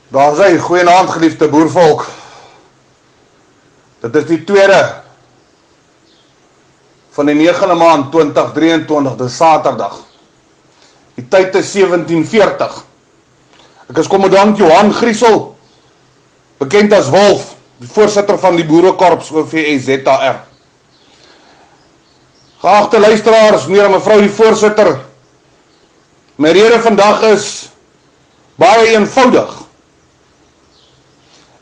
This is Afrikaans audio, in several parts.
Daar is hy, goeienaand geliefde boervolk. Dit is die tweede van die 9de maand 2023, dis Saterdag. Die tyd is 17:40. Ek is kommandant Johan Griesel, bekend as Wolf, die voorsitter van die Boerekorps OVS-ZAR. Geagte luisteraars, meneer en mevrou die voorsitter, my rede vandag is baie eenvoudig.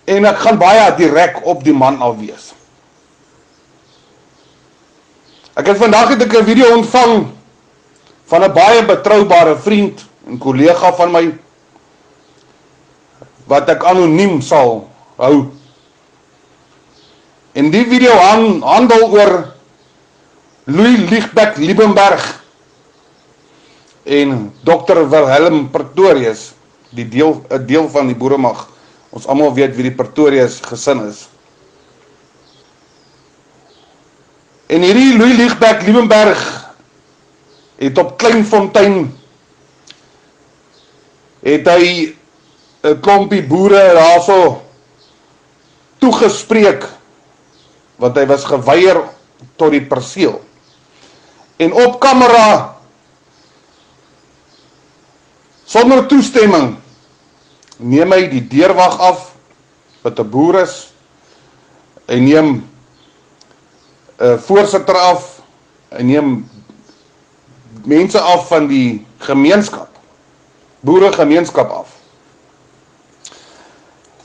En ek gaan baie direk op die man afwees. Vandag het ek 'n video ontvang van 'n baie betroubare vriend en kollega van my, wat ek anoniem sal hou. En die video handel oor Louis Liegbeck Liebenberg en Dr. Wilhelm Pretorius, 'n deel van die boeremag. Ons almal weet wie die Pretorius gesin is. En hierdie Louis Liegbeck Liebenberg het op Kleinfontein het hy 'n klompie boere daarso toegespreek, want hy was geweier tot die perseel. En op kamera, sonder toestemming, neem hy die deurwag af, wat 'n boer is, hy neem 'n voorsitter af, hy neem mense af van die gemeenskap, boeregemeenskap af.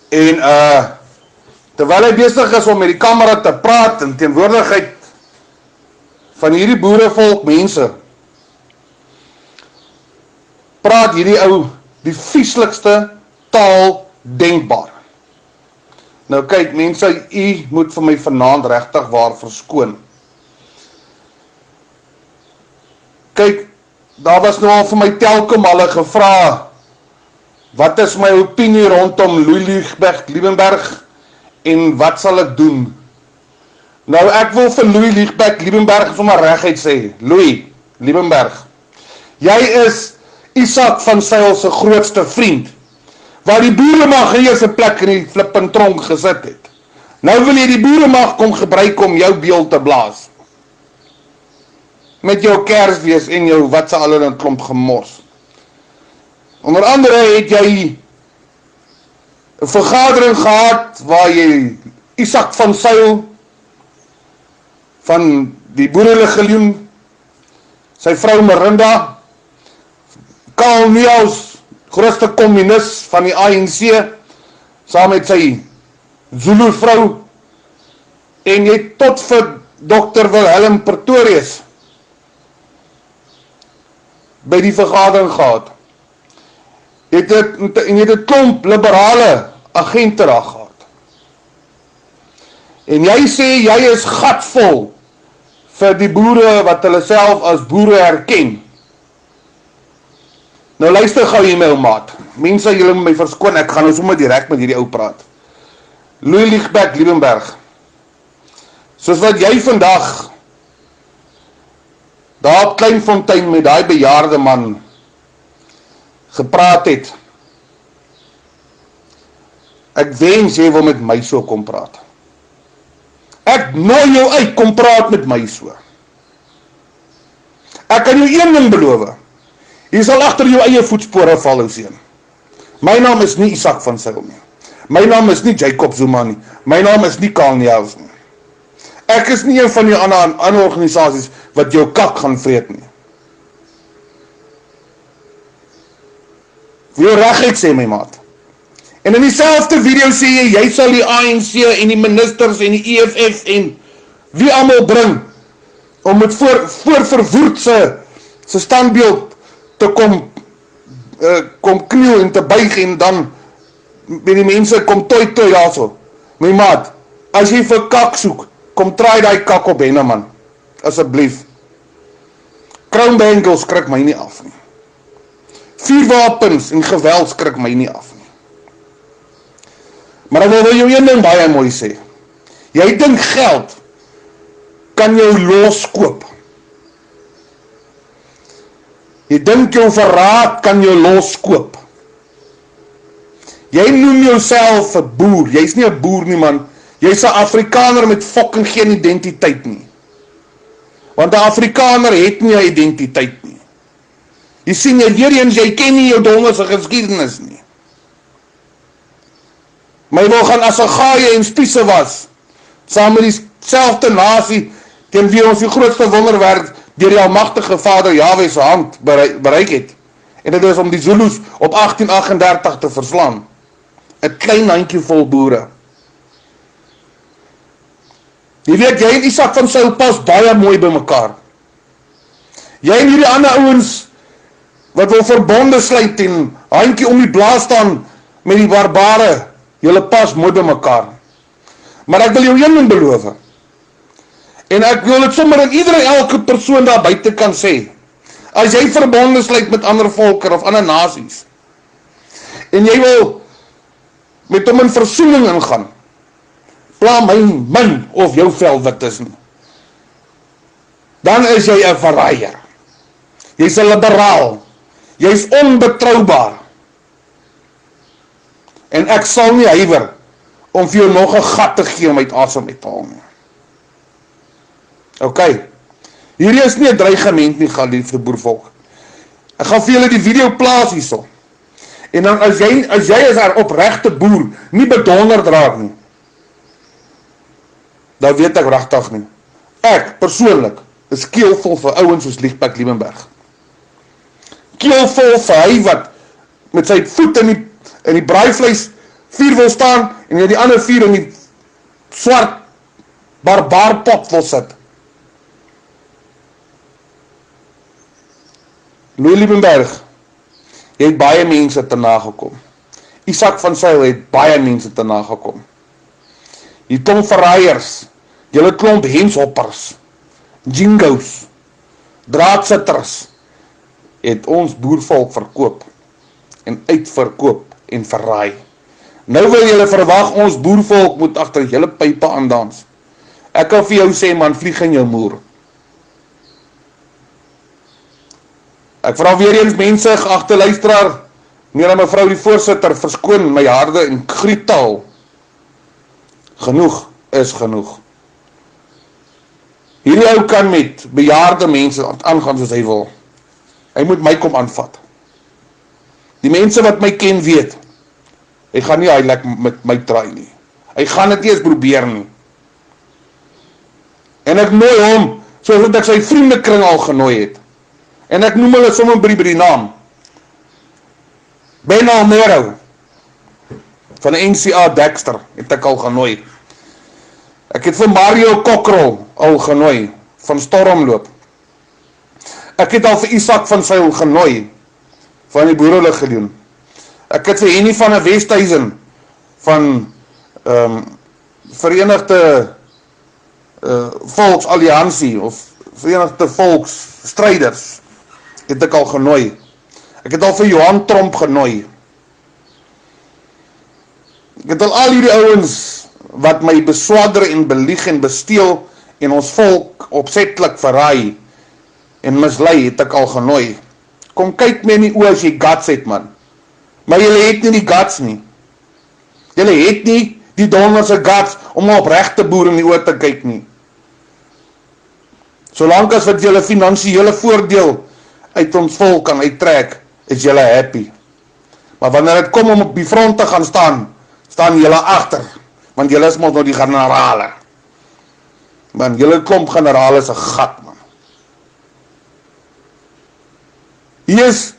En terwyl hy besig is om met die kamera te praat in teenwoordigheid van hierdie boerevolk mense, praat hierdie ou die vieslikste taal denkbaar. Nou kyk mense, u moet vir my vanaand regtig waar verskoon. Kyk, daar was nou al vir my telkom hulle gevra, wat is my opinie rondom Louis Liegbeck Liebenberg en wat sal ek doen? Nou ek wil vir Louis Liegbeck Liebenberg sommer reguit sê, Louis Liebenberg, jy is Isak van Sail se grootste vriend, waar die boeremag in eerste plek in die flippin tronk gesit het. Nou wil jy die boeremag kom gebruik om jou beeld te blaas. Met jou Kersfees en jou wat se al in 'n klomp gemors. Onder andere het jy 'n vergadering gehad waar jy Isak van Sail van die Boerelegioen, sy vrou Marinda, Karl Neus, grootste communis van die ANC, saam met sy Zulu vrou, en jy tot vir Dr. Wilhelm Pretorius by die vergadering gehad. Jy het 'n klomp liberale agente daar gehad. En jy sê jy is gatvol vir die boere wat hulle self as boere herken. Nou luister gou hier my ou maat. Mense, julle moet my verskoon, ek gaan nou sommer direk met hierdie ou praat. Louis Liegbeck Liebenberg, soos wat jy vandag daar op Kleinfontein met daai bejaarde man gepraat het, ek wens jy wil met my so kom praat. Ek nooi jou uit, kom praat met my so. Ek kan jou een ding beloof, jy sal agter jou eie voetspore val, ou seun. My naam is nie Isak van Sail nie. My naam is nie Jacob Zuma nie. My naam is nie Karl Neus nie. Ek is nie een van die ander organisasies wat jou kak gaan vreet nie. Wil jou reguit sê, my maat. En in dieselfde video sê jy sal die ANC en die ministers en die EFF en wie almal bring om met voor verwoerd se standbeeld te kom kniel en te buig en dan met die mense kom toi daarso. My maat, as jy vir kak soek, kom draai die kak op henne man, asseblief. Crown Bangles skrik my nie af nie. Vuurwapens en geweld skrik my nie af nie. Maar ek wil jou een ding baie mooi sê. Jy dink geld kan jou loskoop. Jy dink jou verraad kan jou loskoop. Jy noem jouself 'n boer, jy's nie 'n boer nie man, jy's 'n Afrikaner met fucking geen identiteit nie. Want 'n Afrikaner het nie 'n identiteit nie. Jy sien weer eens, jy ken nie jou donder se geskiedenis nie. Maar jy wil gaan as 'n gaaie en spiese was, saam met dieselfde nasie, teen wie ons die grootste wonderwerk deur die almagtige Vader Jahwe se hand bereik het. En dit is om die Zulus op 1838 te verslaan. 'n Klein handjievol boere. Jy weet, jy en Isak van Sail pas baie mooi by mekaar. Jy en hierdie ander ouens wat wil verbonde sluit en handjie om die blaas staan met die barbare, julle pas mooi by mekaar. Maar ek wil jou een ding beloof. En ek wil dit sommer in elke persoon daar buite kan sê. As jy verbonde sluit met ander volke of ander nasies, en jy wil met hom in versoening ingaan, pla my of jou vel wit is nie. Dan is jy 'n verraaier. Jy's 'n liberaal. Jy's onbetroubaar. En ek sal nie huiwer om vir jou nog 'n gat te gee om uit asem uit te haal nie. OK. Hierdie is nie 'n dreigement nie, geliefde boervolk. Ek gaan vir julle die video plaas hierso. En dan as jy as 'n opregte boer nie bedonderd raak nie, dan weet ek regtig nie. Ek persoonlik is keelvol vir ouens soos Liesbeth Liebenberg. Keelvol vir hy wat met sy voet in die braaivleis vuur wil staan en die ander vuur in die swart barbaarpot wil sit. Louis Liebenberg het baie mense te nagekom. Isak van Sail het baie mense te nagekom. Die klomp verraaiers, julle klomp henshoppers, jingo's, draadsitters, het ons boervolk verkoop en uitverkoop en verraai. Nou wil julle verwag ons boervolk moet agter julle pype aandans. Ek kan vir jou sê man, vlieg in jou moer. Ek vra weer eens mense, geagte luisteraar, meneer en mevrou die voorsitter, verskoon my harde en grietaal. Genoeg is genoeg. Hierdie ou kan met bejaarde mense aangaan soos hy wil. Hy moet my kom aanvat. Die mense wat my ken weet, hy gaan nie heilig met my try nie. Hy gaan dit nie eens probeer nie. En ek nooi hom, soos wat ek sy vriendekring al genooi het. En ek noem hulle sommer by die naam. Ben Almero, van die NCA Dexter, het ek al genooi. Ek het vir Mario Kokkrol al genooi, van Stormloop. Ek het al vir Isak van Sail genooi, van die Boerelegioen. Ek het vir Henny van 'n Westhuizen, van Verenigde Volksalliansie, of Verenigde Volksstrijders, het ek al genooi. Ek het al vir Johan Tromp genooi. Ek het al hierdie ouens wat my beswadder en belieg en besteel en ons volk opsetlik verraai en mislei, het ek al genooi. Kom kyk my in die oë as jy guts het man. Maar julle het nie die guts nie. Julle het nie die donderse guts om op regte boer in die oë te kyk nie. Solank as wat julle finansiële voordeel uit ons volk kan uittrek, is julle happy. Maar wanneer dit kom om op die front te gaan staan julle agter, want julle is mos nou die generale. Man, julle klomp generale is 'n gat, man. Hier is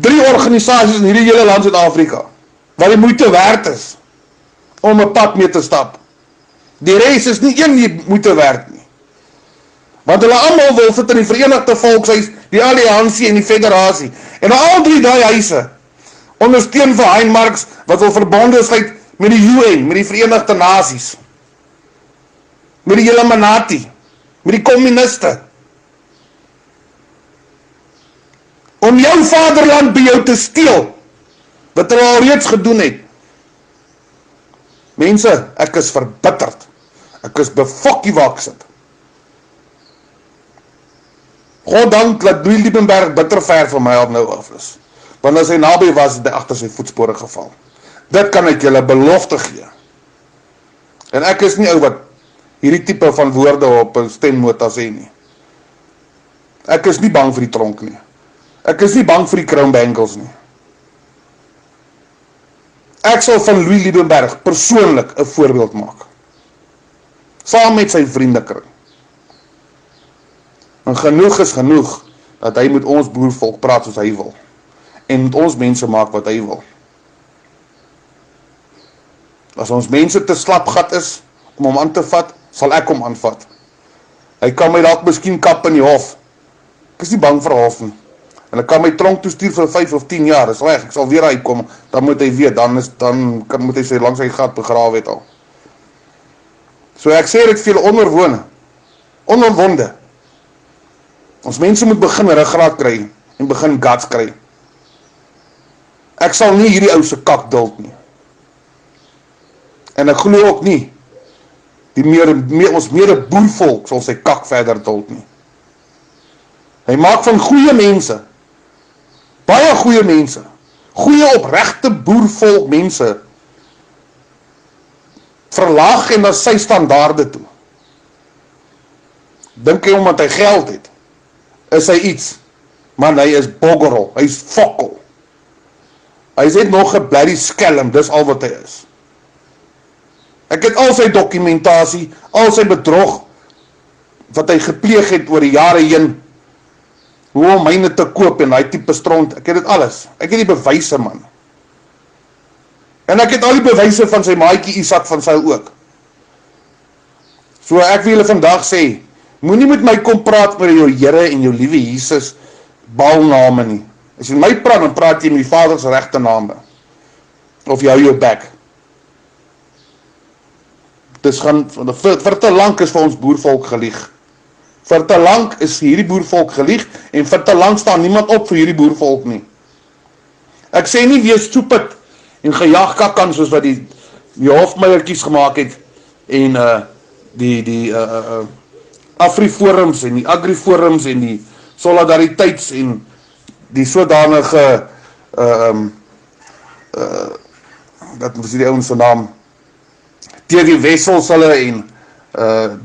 3 organisasies in hierdie hele land Suid-Afrika, wat die moeite werd is, om 'n pad mee te stap. Die res is nie een die moeite werd nie. Want hulle almal wil sit in die Verenigde Volkshuis, die Alliansie en die Federasie. En al 3 daai huise ondersteun vir Hein Marx wat wil verbonde sluit met die UN, met die Verenigde Nasies, met die Illuminati, met die kommuniste. Om jou vaderland by jou te steel, wat hulle al reeds gedoen het. Mense, ek is verbitterd. Ek is befokkie waar ek sit. God dank dat Louis Liebenberg bitter ver van my af nou af is. Want as hy naby was, het hy agter sy voetspore geval. Dit kan ek julle belofte gee. En ek is nie ou wat hierdie tipe van woorde op 'n stemmota sê nie. Ek is nie bang vir die tronk nie. Ek is nie bang vir die Crown Bangles nie. Ek sal van Louis Liebenberg persoonlik 'n voorbeeld maak. Saam met sy vriendekring. En genoeg is genoeg dat hy met ons boervolk praat soos hy wil. En met ons mense maak wat hy wil. As ons mense te slapgat is om hom aan te vat, sal ek hom aanvat. Hy kan my dalk miskien kap in die hof. Ek is nie bang vir hof nie. En ek kan my tronk toestuur vir 5 of 10 jaar, is reg, ek sal weer uitkom, dan moet hy weet, dan moet hy sy langs sy gat begrawe het al. So ek sê dit vir julle onomwonde. Ons mense moet begin ruggraat kry, en begin guts kry. Ek sal nie hierdie ou se kak duld nie. En ek glo ook nie, ons mede boervolk sal sy kak verder duld nie. Hy maak van goeie mense, baie goeie mense, goeie opregte boervolk mense, verlaag en na sy standaarde toe. Dink hy omdat hy geld het, is hy iets, man hy is boggerel, hy is fokkel. Hy is net nog 'n bloody skelm, dis al wat hy is. Ek het al sy dokumentasie, al sy bedrog, wat hy gepleeg het oor die jare heen, hoe om myne te koop en die tipe stront, ek het dit alles. Ek het die bewyse, man. En ek het al die bewyse van sy maatjie Isak van Sail ook. So ek wil julle vandag sê, moenie met my kom praat oor jou Here en jou liewe Jesus balname nie. As jy met my praat, dan praat jy met die Vader se regte name. Of jy hou jou bek. Dis gaan, vir te lank is vir ons boervolk gelieg. Vir te lank is hierdie boervolk gelieg, en vir te lank staan niemand op vir hierdie boervolk nie. Ek sê nie wees stupid en gejaag kakkan soos wat die hofmeiertjies gemaak het, en die Afriforums en die Agriforums en die Solidariteits en die sodanige dat was die ouens se naam, TV Wessels hulle en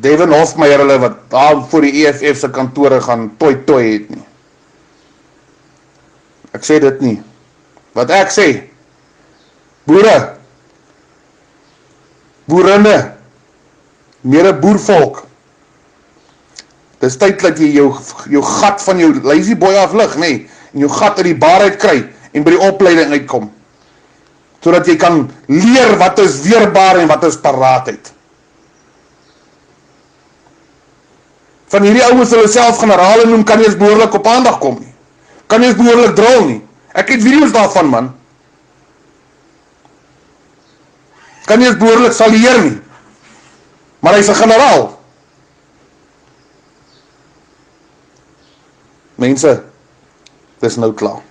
Devin Hofmeyer hulle wat daar voor die EFF se kantore gaan toi het nie. Ek sê dit nie. Wat ek sê, boerinne, mede boervolk, dis tyd dat jy jou gat van jou lazy boy aflig, nee, en jou gat uit die baarheid kry, en by die opleiding uitkom, sodat jy kan leer wat is weerbaar en wat is paraatheid. Van hierdie ouens hulle self generale noem, kan nie eens behoorlik op aandag kom nie. Kan nie eens behoorlik drill nie. Ek het video's daarvan, man. Kan nie eens behoorlik salieer nie. Maar hy is 'n generaal. Mense, dis nou klaar.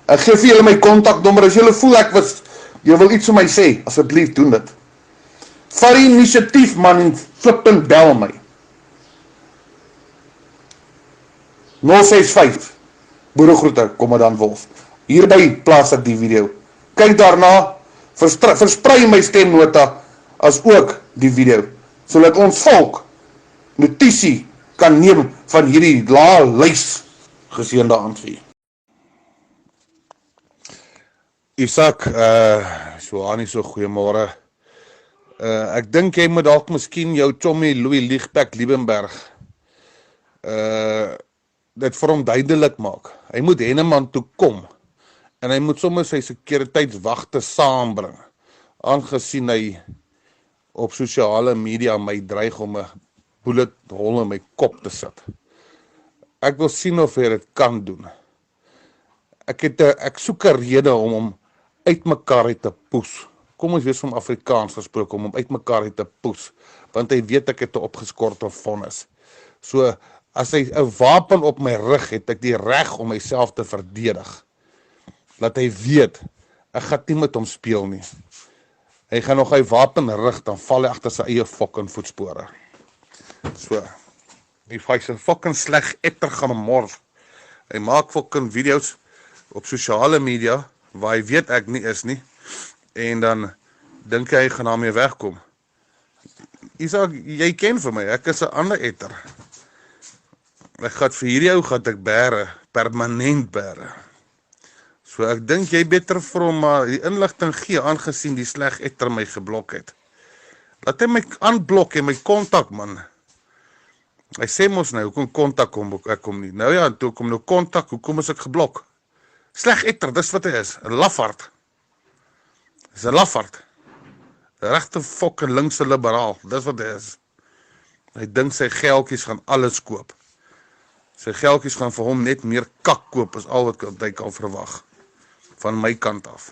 Ek gee vir julle my kontaknommer, as julle voel jy wil iets vir my sê, asseblief doen dit. Vat die initiatief, man, en flippend bel my. 065, Boeregroete, Kommandant Wolf. Hierby plaas ek die video. Kyk daarna, versprei my stemnota, as ook die video, sodat ons volk notisie kan neem van hierdie lys geseënde aand vir. Isak, nie so goeiemôre. Ek dink jy moet dalk miskien jou chommy Louis Liebenberg dit vir hom duidelik maak. Hy moet Henneman toe kom en hy moet sommer sy sekuriteitswagte saambring, aangesien hy op sosiale media my dreig om 'n bullet hole in my kop te sit. Ek wil sien of hy dit kan doen. Ek soek 'n rede om hom uitmekaar uit te poes. Kom ons wees van Afrikaans gesproke, om hom uitmekaar uit te poes, want hy weet ek het 'n opgeskorte vonnis. So, as hy 'n wapen op my rug het, ek die reg om myself te verdedig. Laat hy weet, ek gaan nie met hom speel nie. Hy gaan nog hy wapen rig, dan val hy agter sy eie fucking voetspore. So, hy sy fucking sleg etter gaan mors. Hy maak fucking video's, op sosiale media, waar hy weet ek nie is nie, en dan dink hy gaan daarmee wegkom. Isak, jy ken vir my, ek is 'n ander etter. Ek gaan vir hierdie ou gaan ek bære, permanent bære. So ek dink jy beter vir hom maar die inligting gee, aangesien die sleg etter my geblok het. Laat hy my aanblok en my kontak, man. Hy sê mos nou, hoekom kontak kom ek kom nie. Nou ja, toe kom nou kontak, hoekom is ek geblok? Sleg etter, dis wat hy is, 'n lafaard. Dis 'n lafaard. Regte fucking linkse liberaal, dis wat hy is. Hy dink sy geldjies gaan alles koop. Sy geldjies gaan vir hom net meer kak koop, is al wat hy kan verwag. Van my kant af.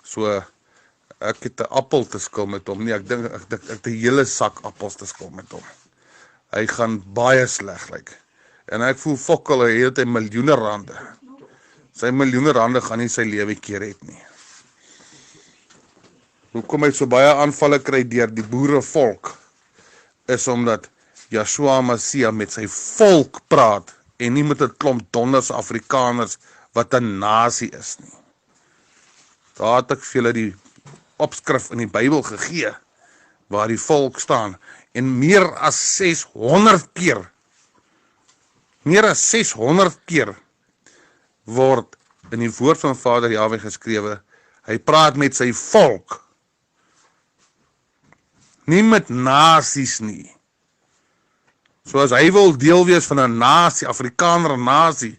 So, ek het 'n appel te skil met hom. Nee, ek dink ek het 'n hele sak appels te skil met hom. Hy gaan baie sleg lyk. En ek voel fokkel, hy het miljoene rande. Sy miljoene rande gaan nie sy lewe keer het nie. Hoekom hy so baie aanvalle kry deur die boerevolk, is omdat Yeshua Mashiach met sy volk praat, en nie met 'n klomp donders Afrikaners, wat 'n nasie is nie. Daar het ek vir julle die opskrif in die Bybel gegee, waar die volk staan, en meer as 600 keer, word in die woord van Vader Jahwe geskrewe, hy praat met sy volk, nie met nasies nie. So as hy wil deel wees van 'n nasie, Afrikaner nasie,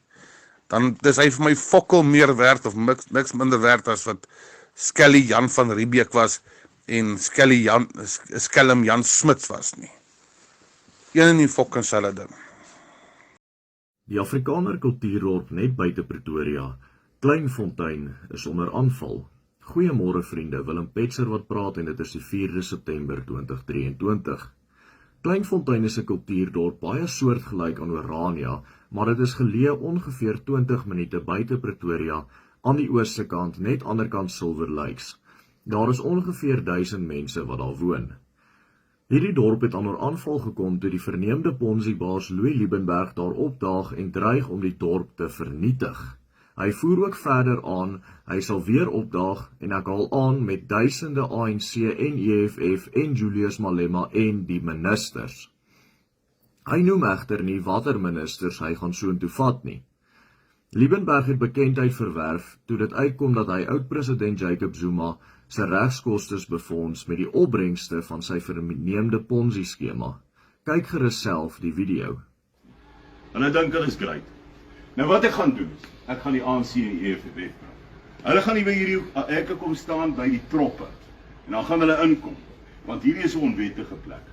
dan is hy vir my fokkel meer werd, of niks minder werd as wat Skelly Jan van Riebeeck was, en Skelm Jan Smits was nie. Een en die fokking selfde ding. Die Afrikaner kultuurdorp net buite Pretoria, Kleinfontein, is onder aanval. Goeiemôre vriende, Willem Petzer wat praat en dit is die 4de September 2023. Kleinfontein is 'n kultuurdorp baie soortgelyk aan Orania, maar dit is geleë ongeveer 20 minute buite Pretoria, aan die ooste kant, net anderkant Silver Lakes. Daar is ongeveer 1000 mense wat daar woon. Hierdie dorp het onder aanval gekom toe die verneemde Ponzi-baas Louis Liebenberg daar opdaag en dreig om die dorp te vernietig. Hy voer ook verder aan, hy sal weer opdaag en ek haal aan met duisende ANC en EFF en Julius Malema en die ministers. Hy noem egter nie watter ministers hy gaan soontoe vat nie. Liebenberg het bekendheid verwerf toe dit uitkom dat hy oud-president Jacob Zuma sy regskostes befonds met die opbrengste van sy verneemde Ponzi-skema. Kyk gerus self die video. En ek dink dit is great. Nou wat ek gaan doen, ek gaan die ANC en die EFF. Hulle gaan nie by hierdie hekke kom staan by die troppe. En dan gaan hulle inkom, want hierdie is 'n onwettige plek.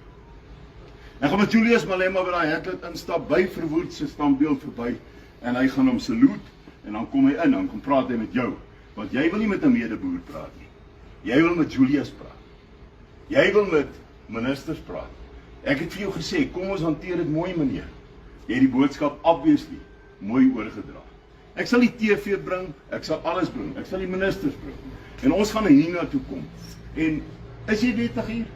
Ek gaan met Julius Malema by daai hek instap, by Verwoerd se standbeeld verby, en hy gaan hom salute, en dan kom hy in, dan kom praat hy met jou. Want jy wil nie met 'n medeboer praat nie. Jy wil met Julius praat. Jy wil met ministers praat. Ek het vir jou gesê, kom ons hanteer dit mooi, meneer. Jy het die boodskap obviously mooi oorgedra. Ek sal die TV bring, ek sal alles bring, ek sal die ministers bring. En ons gaan hier na toe kom. En is jy wettig hier?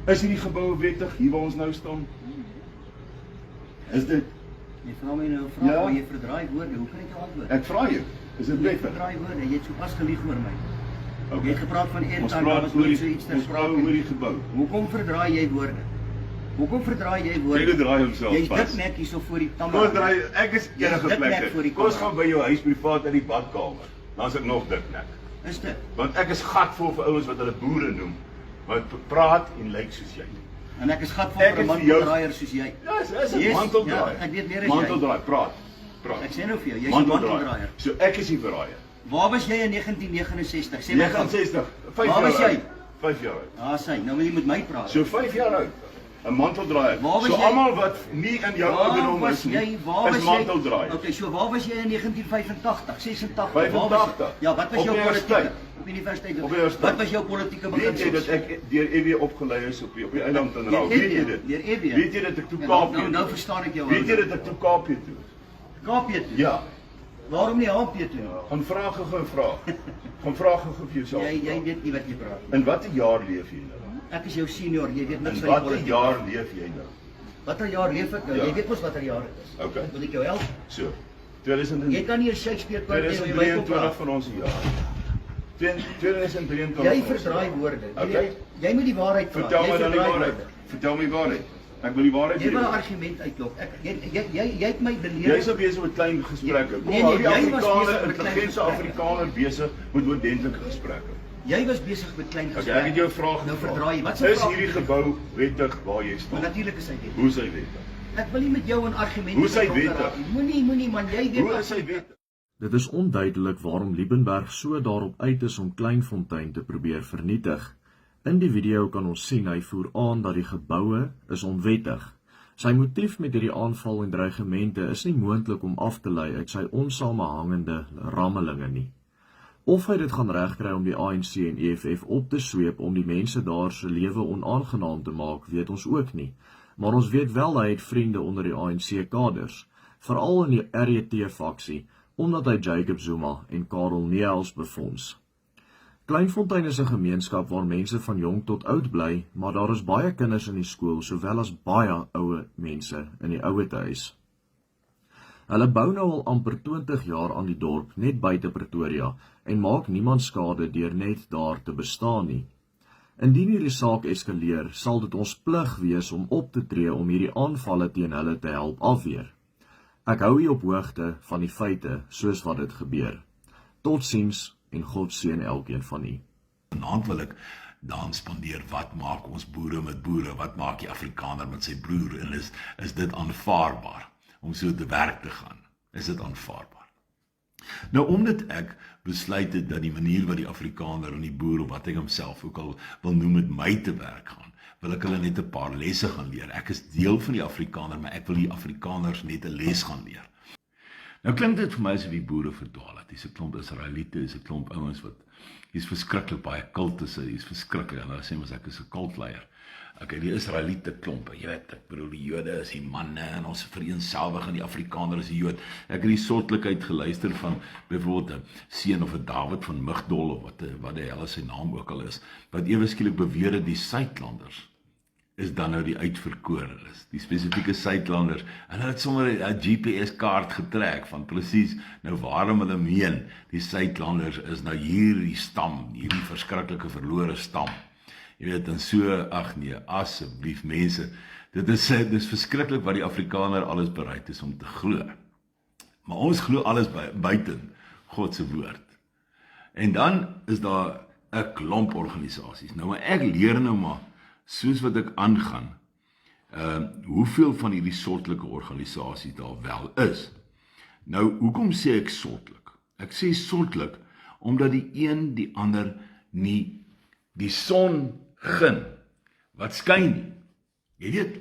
Is hierdie gebou wettig hier waar ons nou staan? Is dit? Jy vra my nou 'n vraag, Ja. maar jy verdraai woorde. Hoe kan ek jou antwoord? Ek vra jou, is dit Jy wettig? verdraai woorde. Jy het sopas gelieg oor my. Okay. Jy het gepraat van Ons Airtime, praat daar was oor nooit so die, iets ter ons praat sprake oor die nie. gebou. Hoekom verdraai jy woorde? Hoekom verdraai jy woorde? Jy draai homself Jy's vas. dik nek hierso voor die Kom kamera. draai, ek is Jy's enige dik nek voor plek. die Kom ons kamera. gaan by jou huis privaat in die badkamer. Dan is ek nog dik nek. Is dit? Want ek is gatvol vir ouens wat hulle boere noem, wat praat en lyk soos jy. En ek is gatvol Ek vir 'n het vir jou- manteldraaier soos jy. Ja, is 'n Yes, manteldraaier. ja, ek weet meer as jy. Manteldraaier, praat. Ek sê nou vir jou, jy's 'n manteldraaier. So ek is die verraaier. Waar was jy in 1969? Sê my gou. 69, 5 Waar jaar was jy? oud. 5 jaar oud. Ah, sy, nou wil jy met my praat. So 5 jaar oud. 'n Manteldraaier. Waar was So jy? almal wat nie in jou Waar ouderdom was is nie, jy? Waar is was manteldraaier. Okay, so waar was jy in 1985, 86? 85? Waar was jy? Ja, wat was Op jou universiteit. politieke? Op universiteit. Op universiteit. Wat was jou politieke Weet jy beginsels? dat ek deur EW opgelei is op die eiland in Raal? Deur Weet jy EW? dit? Deur EW? Weet jy dat ek toe Ja, Kaapie nou toe? verstaan ek jou. Weet jy dat ek toe Kaapie toe? Kaapie toe? Ja. Waarom nie HP toe? Gaan vra gou 'n vraag. Gaan vra gou vir jouself. Jy weet nie wat jy praat nie. In watter jaar leef jy nou? Ek is jou senior, jy weet niks In van die watter politiek. jaar leef jy nou? Watter jaar leef ek nou? Ja. Jy weet mos watter jaar dit is. Okay. Wil ek jou help? So. Jy kan nie 'n Shakespeare quote hê in my kop 2023 van ons jaar. 2023. Jy verdraai woorde. Okay. Jy moet die waarheid praat. Vertel Jy my dan die verdraai waarheid. woorde. Vertel my die waarheid. Ek wil die waarheid Jy wil 'n weet. argument uitlok. Jy het my beleer. Jy's besig met klein gesprekke. Kom Nee, hou die jy was Afrikaner, besig met klein intelligente gesprekke. Afrikaner besig met oordentlike gesprekke. Jy was besig met klein Okay, gesprekke. ek het jou 'n vraag Nou gevra. verdraai jy. Wat se Is vraag? hierdie gebou wettig waar jy Maar staan? natuurlik is hy dit. Hoe is hy wettig? Ek wil nie met jou 'n argument. Hoe is hy wettig? Moenie man, jy weet Hoe is hy wettig? Dit is onduidelik waarom Liebenberg so daarop uit is om Kleinfontein te probeer vernietig. In die video kan ons sien hy voer aan dat die geboue is onwettig. Sy motief met hierdie aanval en dreigemente is nie moontlik om af te lei uit sy onsamehangende rammelinge nie. Of hy dit gaan regkry om die ANC en EFF op te sweep om die mense daar se lewe onaangenaam te maak, weet ons ook nie. Maar ons weet wel hy het vriende onder die ANC-kaders, veral in die RET-faksie, omdat hy Jacob Zuma en Karel Neels befonds. Kleinfontein is 'n gemeenskap waar mense van jong tot oud bly, maar daar is baie kinders in die skool, sowel as baie ouer mense in die ouetehuis. Hulle bou nou al amper 20 jaar aan die dorp, net buite Pretoria, en maak niemand skade deur net daar te bestaan nie. Indien hierdie saak eskaleer, sal dit ons plig wees om op te tree om hierdie aanvalle teen hulle te help afweer. Ek hou u op hoogte van die feite soos wat dit gebeur. Totsiens en God seën elkeen van u. Vanaand wil ek dan spandeer, wat maak ons boere met boere, wat maak die Afrikaner met sy broer, en is dit aanvaarbaar om so te werk te gaan? Is dit aanvaarbaar? Nou, omdat ek besluit het dat die manier wat die Afrikaner en die boer, of wat ek homself ook al wil noem, met my te werk gaan, wil ek hulle net 'n paar lesse gaan leer. Ek is deel van die Afrikaner, maar ek wil die Afrikaners net 'n les gaan leer. Nou klink dit vir my asof die boere verdwaal het. Dis 'n klomp Israeliete, dis 'n klomp ouens wat, hier's verskriklik baie kultusse, hier's verskriklik, en hulle sê mos ek is 'n kultleier. Okay, die Israeliete klompe, jy weet, ek bedoel die Jode is die manne en ons vereenselwig en die Afrikaner is die Jood. Ek het die soortlikheid geluister van byvoorbeeld 'n seun of 'n Dawid van Migdol of wat die hel sy naam ook al is, wat ewe skielik beweer het die Suidlanders is dan nou die uitverkorenes, die spesifieke Suidlanders, en hulle het sommer 'n GPS-kaart getrek van presies nou waarom hulle meen die Suidlanders is nou hierdie stam, hierdie verskriklike verlore stam. Jy weet, en so, ag nee, asseblief mense, dit is verskriklik wat die Afrikaner alles bereid is om te glo. Maar ons glo alles buiten God se woord. En dan is daar 'n klomp organisasies. Nou, maar ek leer nou maar, soos wat ek aangaan, hoeveel van hierdie soortelike organisasies daar wel is. Nou, hoekom sê ek soortelik? Ek sê soortelik, omdat die een die ander nie die son gun wat skyn nie. Jy weet,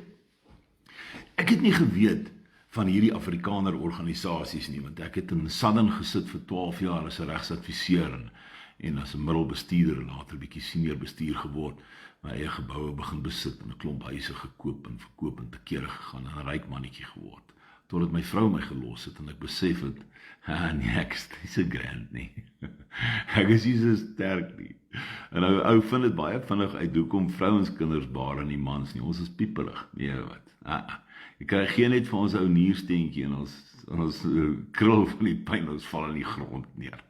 ek het nie geweet van hierdie Afrikaner organisasies nie, want ek het in Sandton gesit vir 12 jaar as 'n regsadviseur en as 'n middelbestuurder en later 'n bietjie senior bestuur geword, my eie geboue begin besit en 'n klomp huise gekoop en verkoop en te kere gegaan en 'n ryk mannetjie geword. Totdat my vrou my gelos het en ek besef het, nee, ek is nie so grand nie. Ek is nie so sterk nie. En ou vind dit baie vinnig uit hoekom vrouens kinders baar en nie mans nie. Ons is pieperig. Nee, wat? Jy kry geen net vir ons ou niersteentjie en ons krul van die pyn, ons val in die grond neer.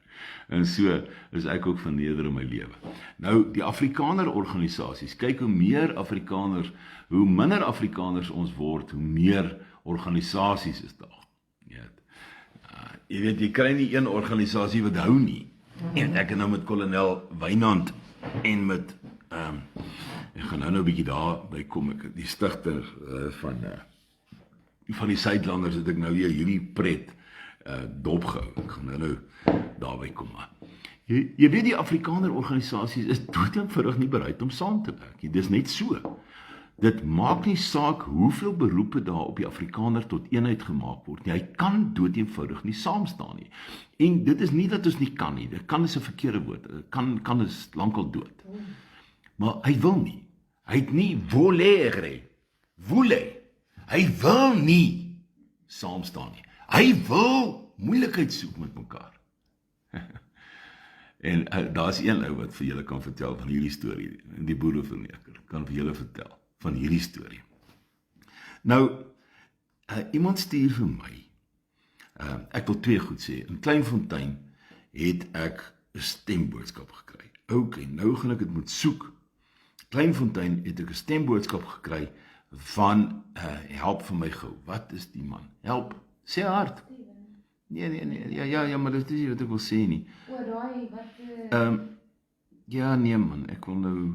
En so is ek ook verneder in my lewe. Nou, die Afrikaner organisasies, kyk hoe meer Afrikaners, hoe minder Afrikaners ons word, hoe meer organisasies is daar. Jy weet, jy kry nie een organisasie wat hou nie. En ek het nou met kolonel Wynand en met, ek gaan nou 'n bietjie daarby kom, ek die stigter van die Suidlanders het ek nou weer hierdie pret dopgehou. Ek gaan nou daarby kom. Jy weet, die Afrikaner organisasies is dood eenvoudig nie bereid om saam te werk nie. Dis net so. Dit maak nie saak hoeveel beroepe daar op die Afrikaner tot eenheid gemaak word nie. Hy kan dood eenvoudig nie saamstaan nie. En dit is nie dat ons nie kan nie. Dit kan is 'n verkeerde woord. Kan is lankal dood. Maar hy wil nie. Hy het nie voele. Hy wil nie saamstaan nie. Hy wil moeilikheid soek met mekaar. En daar's een ou wat vir julle kan vertel van hierdie storie. Die boereverneker kan vir julle vertel van hierdie storie. Nou, iemand stuur vir my Ek wil twee goed sê. In Kleinfontein het ek 'n stemboodskap gekry. Okay, nou gaan ek dit moet soek. Kleinfontein het ek 'n stemboodskap gekry van help vir my gou. Wat is die man? Help. Sê hard. Nee, ja, maar dit is nie wat ek wil sê nie. O, daai wat Ja, nee man, ek wil nou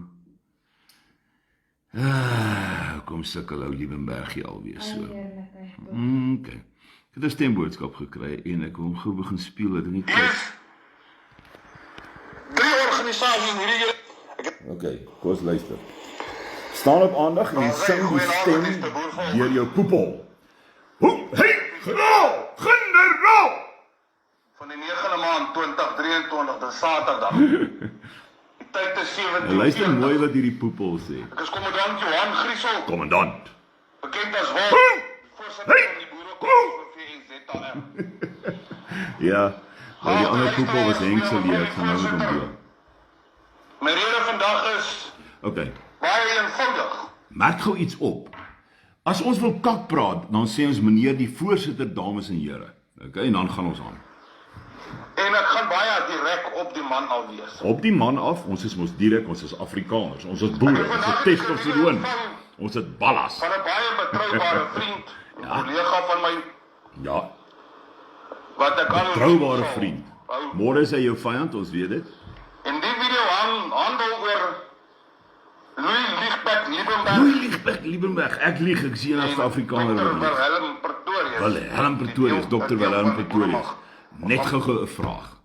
kom sukkel ou Liebenberg hier alweer so. Okay. Ek het 'n stemboodskap gekry en ek wil hom gou begin speel, dat ek nie klik. 3 organisasies in hierdie Okay, kom ons luister. Staan op aandag en sing die stem deur jou poepel. Hoe, hey, generaal! van die 9de maand 2023, dis Saterdag. Die tyd is 17:40. Luister mooi wat hierdie poepel sê. Ek is kommandant Johan Griesel, Kommandant. bekend as Wal, voorsitter van die Boerekorps VNZAR. Ja, maar die ander poepel was Henksel hier, ek gaan nou met hom doen. My rede vandag is Okay, baie eenvoudig. merk gou iets op. As ons wil kak praat, dan sê ons meneer die voorsitter, dames en here. Okay, en dan gaan ons aan. En ek gaan baie direk op die man al wees. Op die man af, ons is mos direk, ons is Afrikaners, ons is boere, ons is testosteroon, ons het ballas. Van 'n baie betroubare vriend, 'n kollega van my, Ja, wat ek al betroubare vriend. Môre is hy jou vyand, ons weet dit. En die video handel oor Louis Liebenberg, ek lieg, ek sien as Afrikaner wat lieg. Wilhelm Pretorius. Wilhelm Pretorius, Dr. Wilhelm Pretorius. Net gou 'n vraag.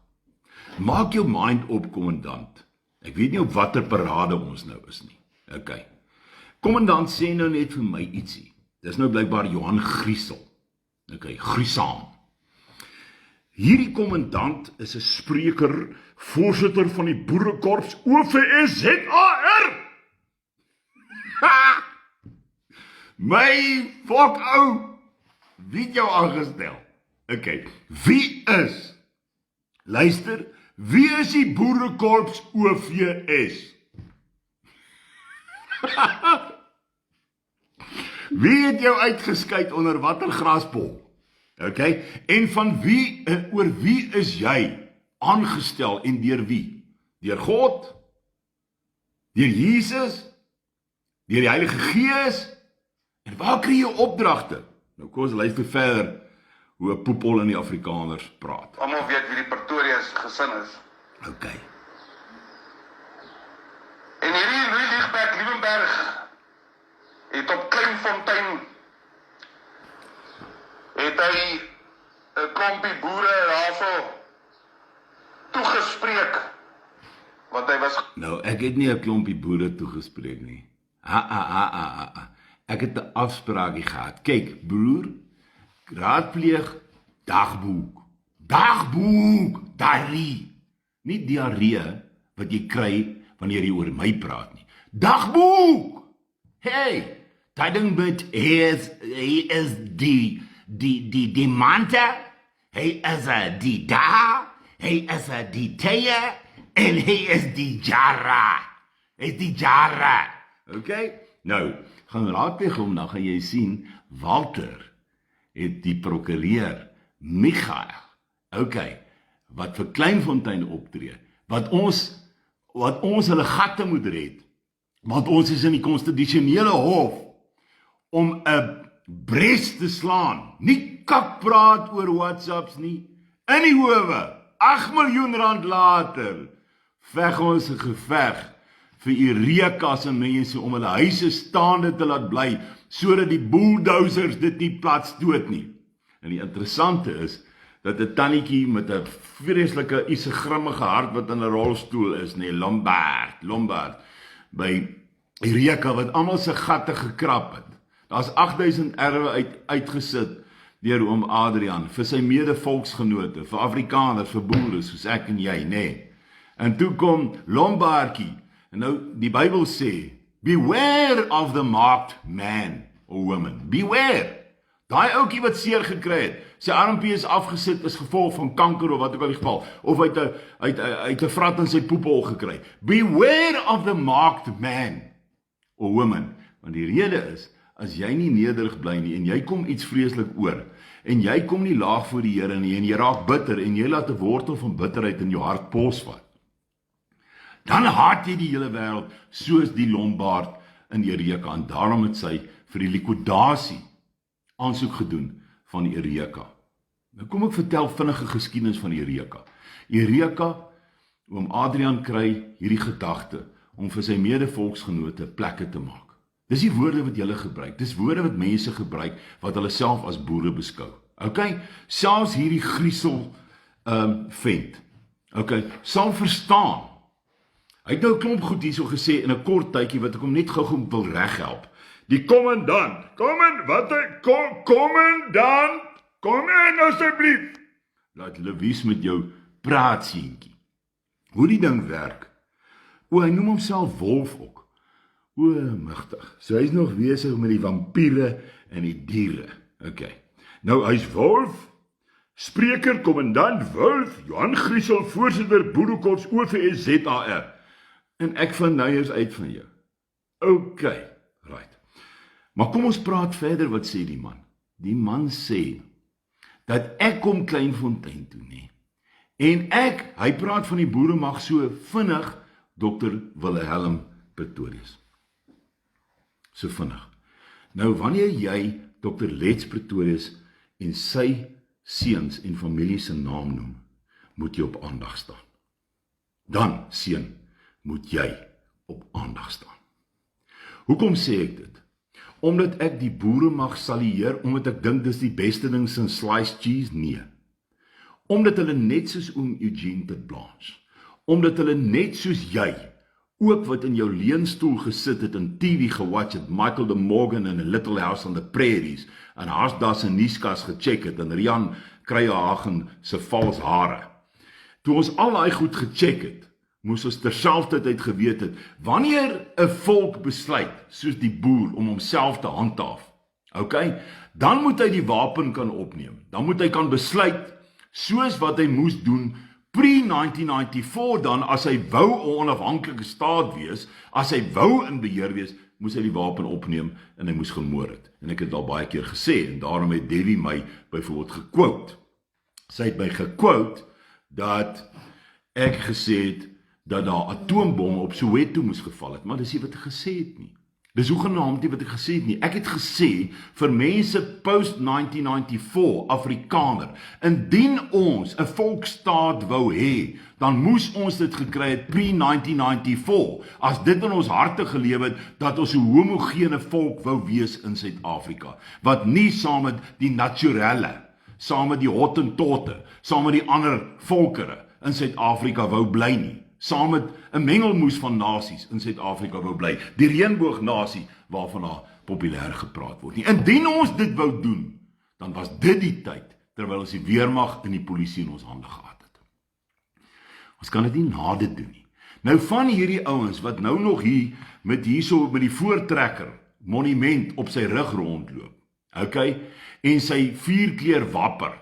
Maak jou mind op, kommandant. Ek weet nie op watter parade ons nou is nie. Okay. Kommandant sê nou net vir my ietsie. Dis nou blykbaar Johan Griesel. Okay, Griesam. Hierdie kommandant is 'n spreker, voorsitter van die Boerekorps OVSZAR. My fok ou. Wie het jou aangestel? Okay, wie is? Luister, wie is die Boerekorps OVS? Wie het jou uitgeskuit onder watter graspol? Okay, en van wie, oor wie is jy aangestel en deur wie? Deur God? Deur Jesus? Deur die Heilige Gees? En waar kry jy opdragte? Nou kom ons luister verder hoe 'n poepel in die Afrikaners praat. Almal weet wie die Pretorius gesin is. Okay. En hierdie Louis Liebenberg het op Kleinfontein het hy 'n klompie boere daarso toegespreek want hy was Nou, ek het nie 'n klompie boere toegespreek nie. Ek het 'n afspraakie gehad. Kyk, broer, raadpleeg dagboek. Dagboek, diarree. Nie diarree wat jy kry wanneer jy oor my praat nie. Dagboek! Hey, dat ding met hy is die manta, hy is die da, hy is die teie, en hy is die jara. Hy is die jara. Okay? Nou, gaan raadpleeg hom, dan gaan jy sien, Walter het die prokureur, Michael, okay, wat vir Kleinfontein optree, wat ons hulle gatte moet red, want ons is in die konstitusionele hof, om 'n bres te slaan, nie kak praat oor WhatsApps nie, in die howe, 8 miljoen rand later, veg ons 'n geveg, vir Eureka's en mense om hulle huise staande te laat bly, sodat die bulldozers dit nie plat stoot nie. En die interessante is, dat 'n tannetjie met 'n vreeslike grimmige hart wat in 'n rolstoel is, nee, Lombard, by Eureka wat almal se gatte gekrap het. Daar's 8000 erwe uitgesit deur oom Adrian, vir sy mede-volksgenote, vir Afrikaners, vir boere, soos ek en jy, nee. En toe kom Lombardkie, en nou, die Bybel sê, beware of the marked man or woman. Beware. Daai ouetjie wat seer gekry het, sy armpie is afgesit as gevolg van kanker of wat ook al die geval, of uit 'n vrat in sy poepel gekry. Beware of the marked man or woman. Want die rede is, as jy nie nederig bly nie en jy kom iets vreeslik oor, en jy kom nie laag voor die Here nie, en jy raak bitter, en jy laat 'n wortel van bitterheid in jou hart posvat, dan haat jy die hele wêreld, soos die Lombard in Eureka, en daarom het sy vir die likwidasie aansoek gedoen van Eureka. Nou kom ek vertel vinnige geskiedenis van Eureka. Eureka, oom Adrian kry hierdie gedagte om vir sy mede-volksgenote plekke te maak. Dis die woorde wat julle gebruik, dis woorde wat mense gebruik, wat hulle self as boere beskou. Okay, selfs hierdie griesel vent, okay, sal verstaan. Hy het nou 'n klomp goed hierso gesê in 'n kort tydjie wat ek hom net gou wil reghelp. Die kommandant, kom in asseblief. Laat Louise met jou praat, seentjie. Hoe die ding werk. Hy noem homself Wolf ook. Magtig. So hy's nog besig met die vampiere en die diere. Okay. Nou hy's Wolf, spreker, kommandant Wolf, Johan Griesel, voorsitter Boerekorps OVS ZAR. En ek vind nou eers uit van jou. Okay, right. Maar kom ons praat verder, wat sê die man? Die man sê, dat ek kom Kleinfontein toe, nie. En hy praat van die boere mag so vinnig, Dr. Wilhelm Pretorius. So vinnig. Nou, wanneer jy Dr. Letts Pretorius en sy seuns en familie se naam noem, moet jy op aandag staan. Dan, seun, moet jy op aandag staan. Hoekom sê ek dit? Omdat ek die boere mag salieer, omdat ek dink dis die beste ding sinds sliced cheese? Nee. Omdat hulle net soos oom Eugene te Blanche, omdat hulle net soos jy, ook wat in jou leunstoel gesit het en TV gewatch het, Michael de Morgan in A Little House on the Prairies, en Haasda se nuuskas gecheck het, en Rian Kruihagen se vals hare. Toe ons al daai goed gecheck het, moes ons terselfdertyd geweet het, wanneer 'n volk besluit, soos die boer, om homself te handhaaf, okay, dan moet hy die wapen kan opneem, dan moet hy kan besluit, soos wat hy moes doen, pre-1994 dan, as hy wou 'n onafhanklike staat wees, as hy wou in beheer wees, moes hy die wapen opneem, en hy moes gemoor het, en ek het al baie keer gesê, en daarom het Debbie my byvoorbeeld gequote, sy het my gequote, dat ek gesê het, dat daar atoombomme op Soweto moes geval het, maar dis nie wat ek gesê het nie. Dis hoegenaamd nie wat ek gesê het nie. Ek het gesê, vir mense post-1994, Afrikaner, indien ons 'n volksstaat wou hê, dan moes ons dit gekry het pre-1994, as dit in ons harte geleef het, dat ons 'n homogene volk wou wees in Suid-Afrika, wat nie saam met die naturelle, saam met die Hottentotte, saam met die ander volkere in Suid-Afrika wou bly nie, saam met 'n mengelmoes van nasies in Suid-Afrika wou bly, die reënboognasie waarvan daar populêr gepraat word nie. Indien ons dit wou doen, dan was dit die tyd, terwyl ons die weermag en die polisie in ons hande gehad het. Ons kan dit nie na dit doen nie. Nou van hierdie ouens, wat nou nog hier, met die voortrekker, monument op sy rug rondloop, okay, en sy 4-kleur wapper,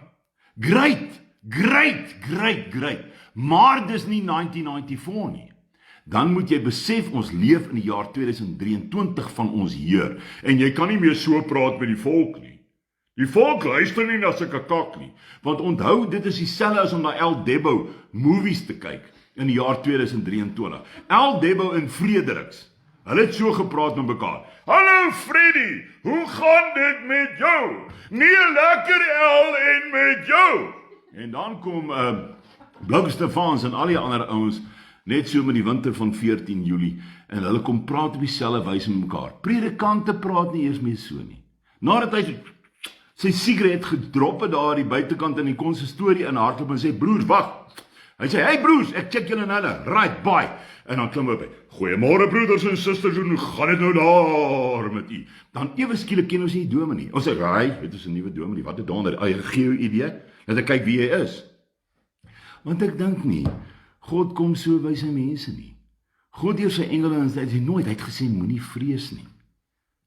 great, maar dis nie 1994 nie. Dan moet jy besef, ons leef in die jaar 2023 van ons Heer, en jy kan nie meer so praat met die volk nie. Die volk luister nie na sulke kak nie, want onthou, dit is dieselfde as om na El Debo movies te kyk, in die jaar 2023. El Debo en Frederiks, hulle het so gepraat met mekaar. Hallo Freddy, hoe gaan dit met jou? Nee, lekker El en met jou. En dan kom Blou Stefans en al die ander ouens, net so met die winter van 14 Julie, en hulle kom praat op dieselfde wyse met mekaar. Predikante praat nie eers meer so nie. Nadat hy sy sigaret gedrop het daar die buitekant in die konsistorie in hardloop en sê, broers, wag. Hy sê, hey broers, ek check julle nou, right, bye. En dan klim hy by, goeiemôre broeders en susters, hoe gaan dit nou daar met u? Dan ewe skielik ken ons nie die dominee. Ons sê, dit is 'n nuwe dominee, wat het donder? Gee jou idee, dat ek kyk wie hy is. Want ek dink nie, God kom so by sy mense nie. God deur sy engele en hy nooit, hy het gesê, moenie vrees nie.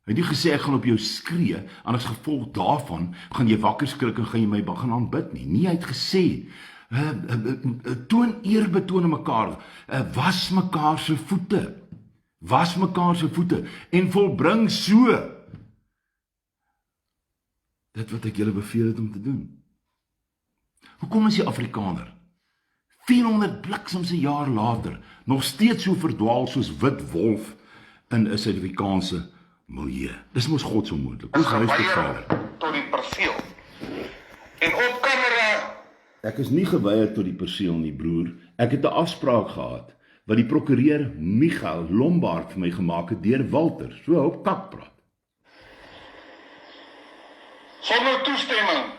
Hy het nie gesê, ek gaan op jou skree, en as gevolg daarvan, gaan jy wakker skrik en gaan jy my gaan aanbid nie. Nie, hy het gesê, toon eerbetoon aan mekaar, was mekaar se voete, en volbring so dit wat ek julle beveel het om te doen. Hoekom is die Afrikaner 400 bliksemse jaar later nog steeds so verdwaal soos wit wolf in 'n Suid-Afrikaanse milieu? Dis mos godsonmoontlik. Hoe gaan dit verder? Tot die perseel. En op kamera. Ek is nie geweier tot die perseel nie, broer. Ek het 'n afspraak gehad wat die prokureur Michael Lombard vir my gemaak het deur Walter. So hou op kak praat. Sonder toestemming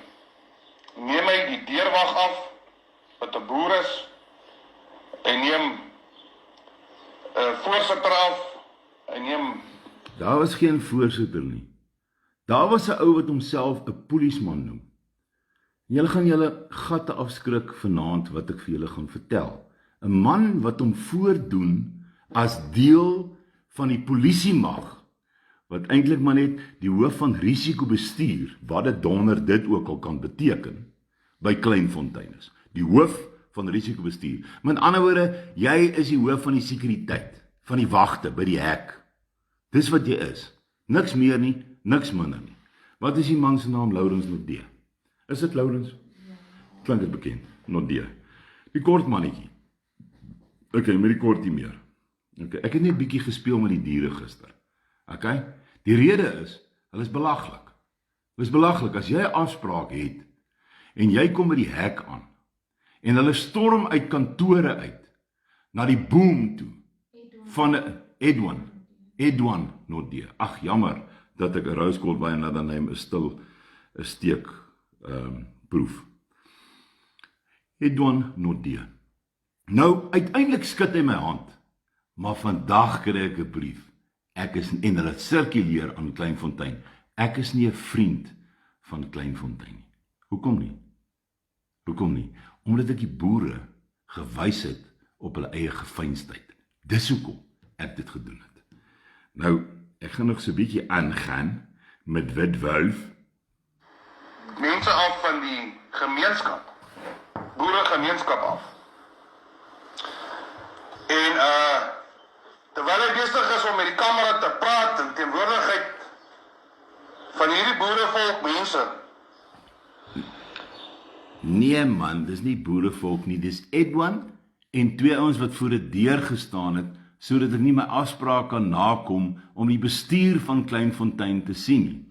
neem hy die deurwag af wat 'n boer is. Hy neem 'n voorsitter af. Hy neem Daar was geen voorsitter nie. Daar was 'n ou wat homself 'n polisieman noem. Julle gaan julle gatte afskrik vanaand wat ek vir julle gaan vertel. 'n Man wat hom voordoen as deel van die polisiemag, wat eintlik maar net die hoof van risikobestuur, wat dit donder dit ook al kan beteken, by Kleinfontein is. Die hoof van risikobestuur. Met ander woorde, jy is die hoof van die sekuriteit, van die wagte by die hek. Dis wat jy is. Niks meer nie, niks minder nie. Wat is die man se naam? Lourens Nodé. Is dit Lourens? Ja. Klink dit bekend? Nodé. Die kort mannetjie. Okay, met die kort nie meer. Okay, ek het net bietjie gespeel met die diere gister. Okay? Die rede is, hulle is belaglik. Hulle is belaglik as jy 'n afspraak het en jy kom by die hek aan en hulle storm uit kantore uit na die boom toe van Edwin Nodé. Ag, jammer dat ek 'n rose gold wyn na dan neem 'n stil 'n steek proef. Edwin Nodé. Nou, uiteindelik skud hy my hand, maar vandag kry ek 'n brief. Ek is, en hulle sirkuleer aan Kleinfontein. Ek is nie 'n vriend van Kleinfontein nie. Hoekom nie? Hoekom nie? Omdat ek die boere gewys het op hulle eie geveinsdheid. Dis hoekom ek dit gedoen het. Nou, ek gaan nog so 'n bietjie aangaan met Wit Wolf. Mense af van die gemeenskap, boeregemeenskap af. En terwyl hy besig is om met die kamera te praat in teenwoordigheid van hierdie boerevolk mense. Nee man, dis nie boerevolk nie, dis Edwin en twee ouens wat voor die deur gestaan het, sodat ek nie my afspraak kan nakom om die bestuur van Kleinfontein te sien nie.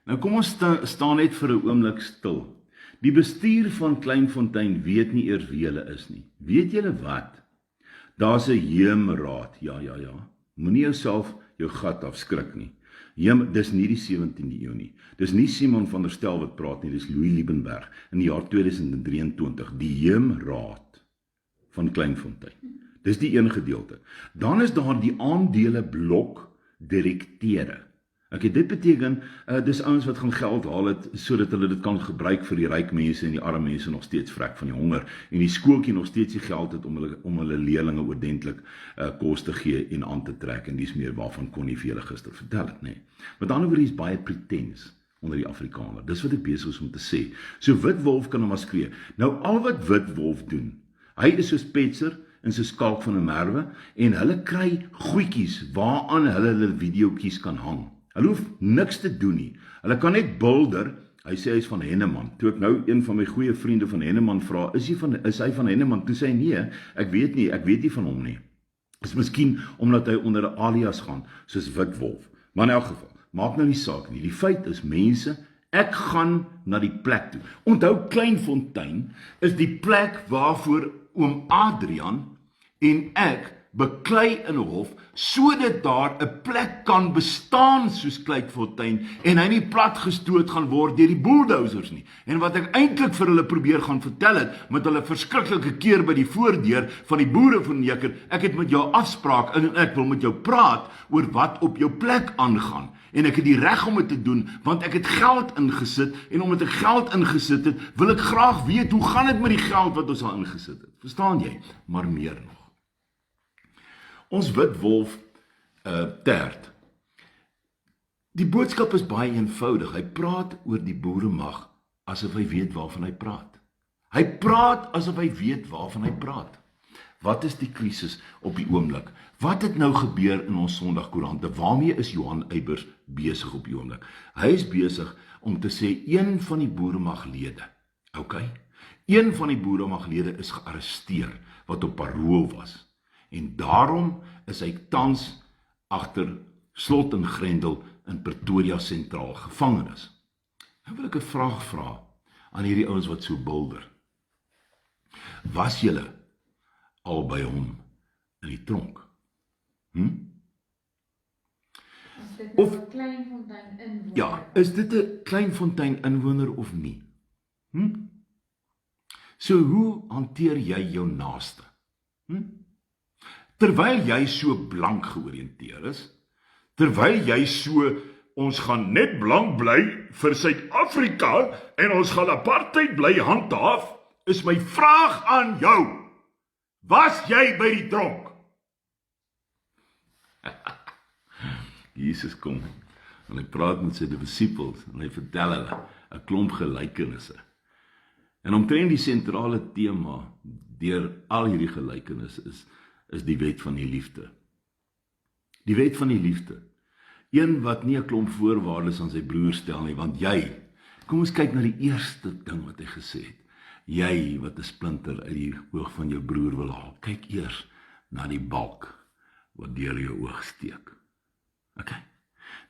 Nou kom ons staan net vir 'n oomblik stil. Die bestuur van Kleinfontein weet nie eers wie hulle is nie. Weet julle wat? Daar's 'n heemraad. Ja. Moenie jouself jou gat afskrik nie. Dis nie die 17de eeu nie. Dis nie Simon van der Stel wat praat nie, dis Louis Liebenberg in die jaar 2023. Die heemraad van Kleinfontein. Dis die een gedeelte. Dan is daar die aandeleblok direkteure. Okay, dit beteken, dis ouens wat gaan geld haal het, sodat hulle dit kan gebruik vir die ryk mense en die arme mense nog steeds vrek van die honger, en die skooltjie nog steeds die geld het om hulle leerlinge oordentlik kos te gee en aan te trek, en dis meer waarvan Connie vir julle gister vertel het, nee. Met ander woorde is baie pretens onder die Afrikaner, dis wat ek besig is om te sê. So Wit Wolf kan hom maskeer. Nou al wat Wit Wolf doen, hy is soos Petser en soos Kalk van 'n Merwe, en hulle kry goedjies waaraan hulle videoetjies kan hang. Hulle hoef niks te doen nie. Hulle kan net bulder. Hy sê hy is van Henneman. Toe ek nou een van my goeie vriende van Henneman vra, is hy van Henneman? Toe sê hy nee, ek weet nie van hom nie. Is miskien omdat hy onder 'n alias gaan, soos Wit Wolf. Maar in elk geval, maak nou nie saak nie. Die feit is, mense, ek gaan na die plek toe. Onthou, Kleinfontein is die plek waarvoor oom Adrian en ek beklei in 'n hof, sodat daar 'n plek kan bestaan soos Kleinfontein, en hy nie platgestoot gaan word deur die bulldozers nie. En wat ek eintlik vir hulle probeer gaan vertel het, met hulle verskriklike keer by die voordeur van die boere verneker, ek het met jou afspraak, en ek wil met jou praat oor wat op jou plek aangaan. En ek het die reg om dit te doen, want ek het geld ingesit, en omdat ek geld ingesit het, wil ek graag weet, hoe gaan dit met die geld wat ons al ingesit het? Verstaan jy? Maar meer nog. Ons Wit Wolf tert. Die boodskap is baie eenvoudig. Hy praat oor die boeremag asof hy weet waarvan hy praat. Hy praat asof hy weet waarvan hy praat. Wat is die krisis op die oomblik? Wat het nou gebeur in ons Sondagkoerante? Waarmee is Johan Eybers besig op die oomblik? Hy is besig om te sê, een van die boeremaglede, een van die boeremaglede is gearresteer, wat op parool was. En daarom is hy tans agter slot en grendel in Pretoria sentraal gevangenis. Nou wil ek 'n vraag vra aan hierdie ouens wat so bulder. Was julle al by hom in die tronk? Is dit Of- nou 'n Kleinfontein inwoner? Ja, is dit 'n Kleinfontein inwoner of nie? So hoe hanteer jy jou naaste? Terwyl jy so blank georiënteer is, terwyl jy so, ons gaan net blank bly vir Suid-Afrika en ons gaan apartheid bly handhaaf, is my vraag aan jou, was jy by die tronk? Jesus kom, en hy praat met sy disippels, en hy vertel hulle 'n klomp gelykenisse. En omtrent die sentrale tema deur al hierdie gelykenisse is die wet van die liefde. Die wet van die liefde. Een wat nie 'n klomp voorwaardes aan sy broer stel nie, want jy, kom ons kyk na die eerste ding wat hy gesê het. Jy wat 'n splinter uit die oog van jou broer wil haal, kyk eers na die balk wat deur jou oog steek.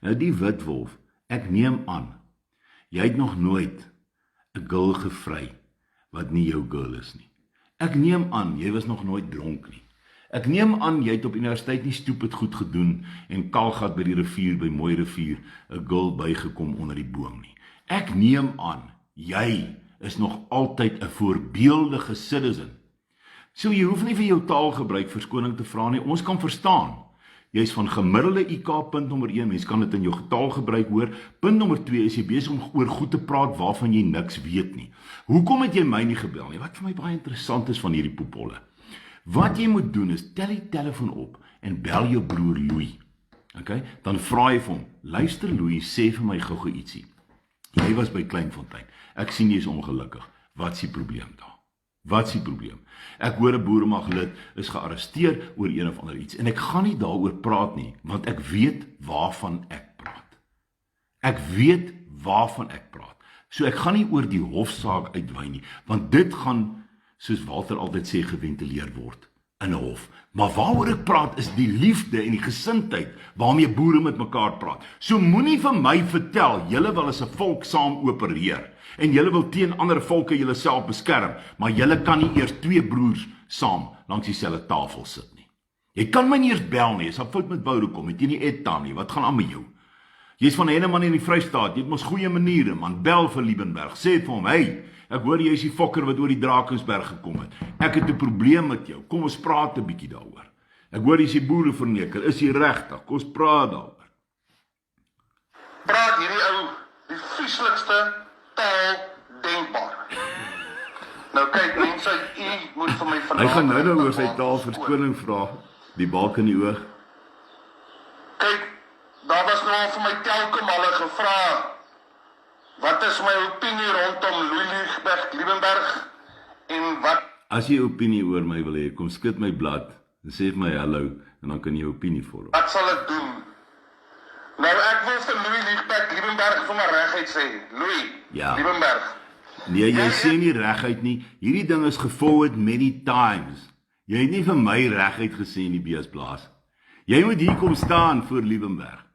Nou die witwolf, ek neem aan, jy het nog nooit 'n girl gevry wat nie jou girl is nie. Ek neem aan, jy was nog nooit dronk nie. Ek neem aan, jy het op universiteit nie stupid goed gedoen en Kaalgat by die rivier, by Mooi rivier, 'n girl bygekom onder die boom nie. Ek neem aan, jy is nog altyd 'n voorbeeldige citizen. So jy hoef nie vir jou taalgebruik verskoning te vra nie, ons kan verstaan. Jy is van gemiddelde IQ, punt nommer 1, mens kan dit in jou taalgebruik hoor. Punt nommer 2 is jy besig om oor goed te praat waarvan jy niks weet nie. Hoekom het jy my nie gebel nie? Wat vir my baie interessant is van hierdie poepolle. Wat jy moet doen is, tel die telefoon op en bel jou broer Louis. Dan vra jy vir hom, luister Louis, sê vir my gou-gou ietsie. Jy was by Kleinfontein, ek sien jy is ongelukkig. Wat is die probleem daar? Wat is die probleem? Ek hoor 'n boeremaglid is gearresteer oor een of ander iets en ek gaan nie daaroor praat nie, want ek weet waarvan ek praat. Ek weet waarvan ek praat. So ek gaan nie oor die hofsaak uitwy nie, want dit gaan, soos Walter altyd sê, geventileer word in 'n hof. Maar waaroor ek praat is die liefde en die gesindheid waarmee boere met mekaar praat. So moenie vir my vertel, julle wil as 'n volk saam opereer en julle wil teen ander volke julle self beskerm, maar julle kan nie eers twee broers saam langs dieselfde tafel sit nie. Jy kan my nie eers bel nie, as 'n fout met Woude kom, het jy nie Etta nie, wat gaan aan met jou? Jy's van Henneman in die Vrystaat, jy het mos goeie maniere, man, bel vir Liebenberg, sê vir hom, hey, ek hoor jy is die fokker wat oor die Drakensberg gekom het. Ek het 'n probleem met jou. Kom ons praat 'n bietjie daaroor. Ek hoor jy is die boereverneker. Is jy regtig? Kom ons praat daaroor. Praat hierdie ou die vieslikste taal denkbaar. Nou kyk mense, u moet vir my Hy vanaand gaan nou oor sy taal verskoning vra. Die balk in die oog. Kyk, daar was nou vir my telkom hulle gevra. Wat is my opinie rondom Louis Liebenberg en wat? As jy 'n opinie oor my wil hê, kom skud my blad en sê vir my hallo en dan kan jy 'n opinie vorm. Wat sal ek doen? Nou ek wil vir Louis Liebenberg vir my regheid sê. Louis Liebenberg. Nee, jy sê nie reguit nie. Hierdie ding is geforward many times. Jy het nie vir my reguit gesê in die beesblaas. Jy moet hier kom staan voor Liebenberg.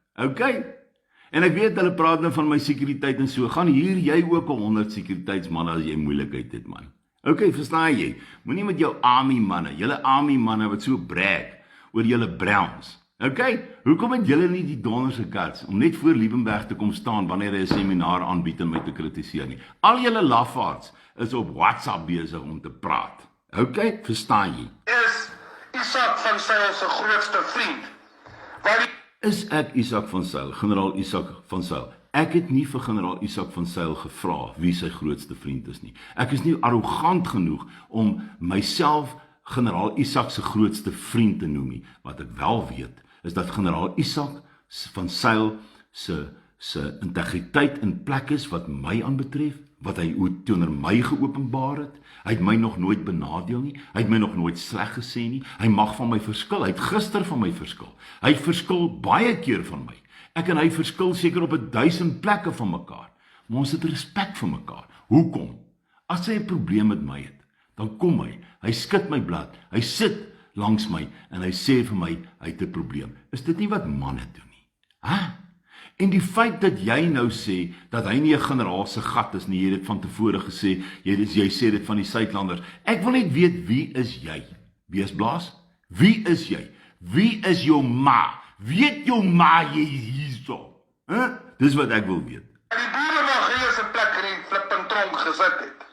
En ek weet hulle praat nou van my sekuriteit en so. Gaan hier jy ook 100 sekuriteitsmanne as jy moeilikheid het, man. Verstaan jy? Moenie met jou army manne, julle army manne wat so brag oor julle Browns. Hoekom het julle nie die donderse guts om net voor Liebenberg te kom staan wanneer hy 'n seminar aanbied en my te kritiseer nie? Al julle lafaards is op WhatsApp besig om te praat. Verstaan jy? Is Isak van Sail se grootste vriend. Is ek Isak van Sail, generaal Isak van Sail? Ek het nie vir generaal Isak van Sail gevra wie sy grootste vriend is nie. Ek is nie arrogant genoeg om myself generaal Isak se grootste vriend te noem nie. Wat ek wel weet, is dat generaal Isak van Sail se integriteit in plek is wat my aanbetref, wat hy teenoor my geopenbaar het. Hy het my nog nooit benadeel nie, hy het my nog nooit sleg gesê nie, hy mag van my verskil, hy het gister van my verskil, hy verskil baie keer van my, ek en hy verskil seker op 1000 plekke van mekaar, maar ons het respek vir mekaar. Hoekom? As hy 'n probleem met my het, dan kom hy skud my blad, hy sit langs my en hy sê vir my, hy het 'n probleem. Is dit nie wat manne doen nie? Hæ? En die feit dat jy nou sê, dat hy nie 'n generaal se gat is nie, jy het dit van tevore gesê, jy sê dit van die Suidlanders, ek wil net weet, wie is jy? Beesblaas? Wie is jy? Wie is jou ma? Weet jou ma jy is hierso? Dis wat ek wil weet. Die boere mag hier se plek in die flipping tronk gesit het.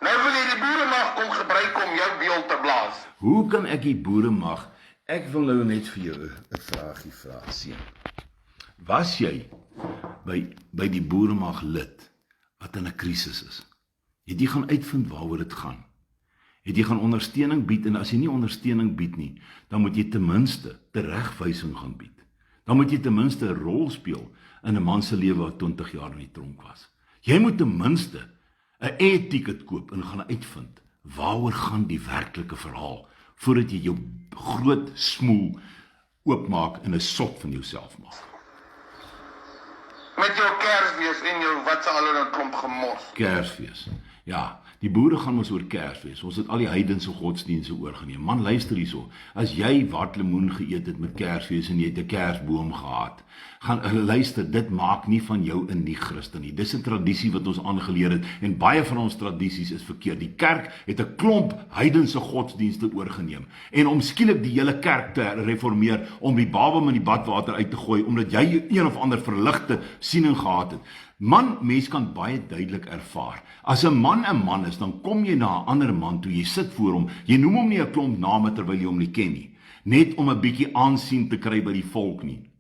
Nou wil jy die boere mag kom gebruik om jou beeld te blaas. Hoe kan ek die boere mag? Ek wil nou net vir jou 'n vraagie vra, seun. Was jy by die boeremag lid wat in 'n krisis is? Het jy gaan uitvind waaroor dit gaan? Het jy gaan ondersteuning bied, en as jy nie ondersteuning bied nie, dan moet jy ten minste teregwysing gaan bied. Dan moet jy ten minste 'n rol speel in 'n man se lewe wat 20 jaar in die tronk was. Jy moet ten minste 'n e-ticket koop en gaan uitvind waaroor gaan die werklike verhaal voordat jy jou groot smoel oopmaak en 'n sot van jouself maak. Met jou Kersfees en jou wat se al in 'n klomp gemors. Kersfees. Ja, die boere gaan ons oor Kersfees. Ons het al die heidense godsdienste oorgeneem. Man, luister hierso. As jy watlemoen geëet het met Kersfees en jy het 'n kersboom gehad, gaan luister, dit maak nie van jou 'n nie-Christen nie. Dis 'n tradisie wat ons aangeleer het en baie van ons tradisies is verkeerd. Die kerk het 'n klomp heidense godsdienste oorgeneem en om skielik die hele kerk te reformeer, om die baba in die badwater uit te gooi omdat jy een of ander verligte siening gehad het. Man, mens kan baie duidelik ervaar. As 'n man is, dan kom jy na 'n ander man toe, jy sit voor hom, jy noem hom nie 'n klomp name terwyl jy hom nie ken nie, net om 'n bietjie aansien te kry by die volk nie.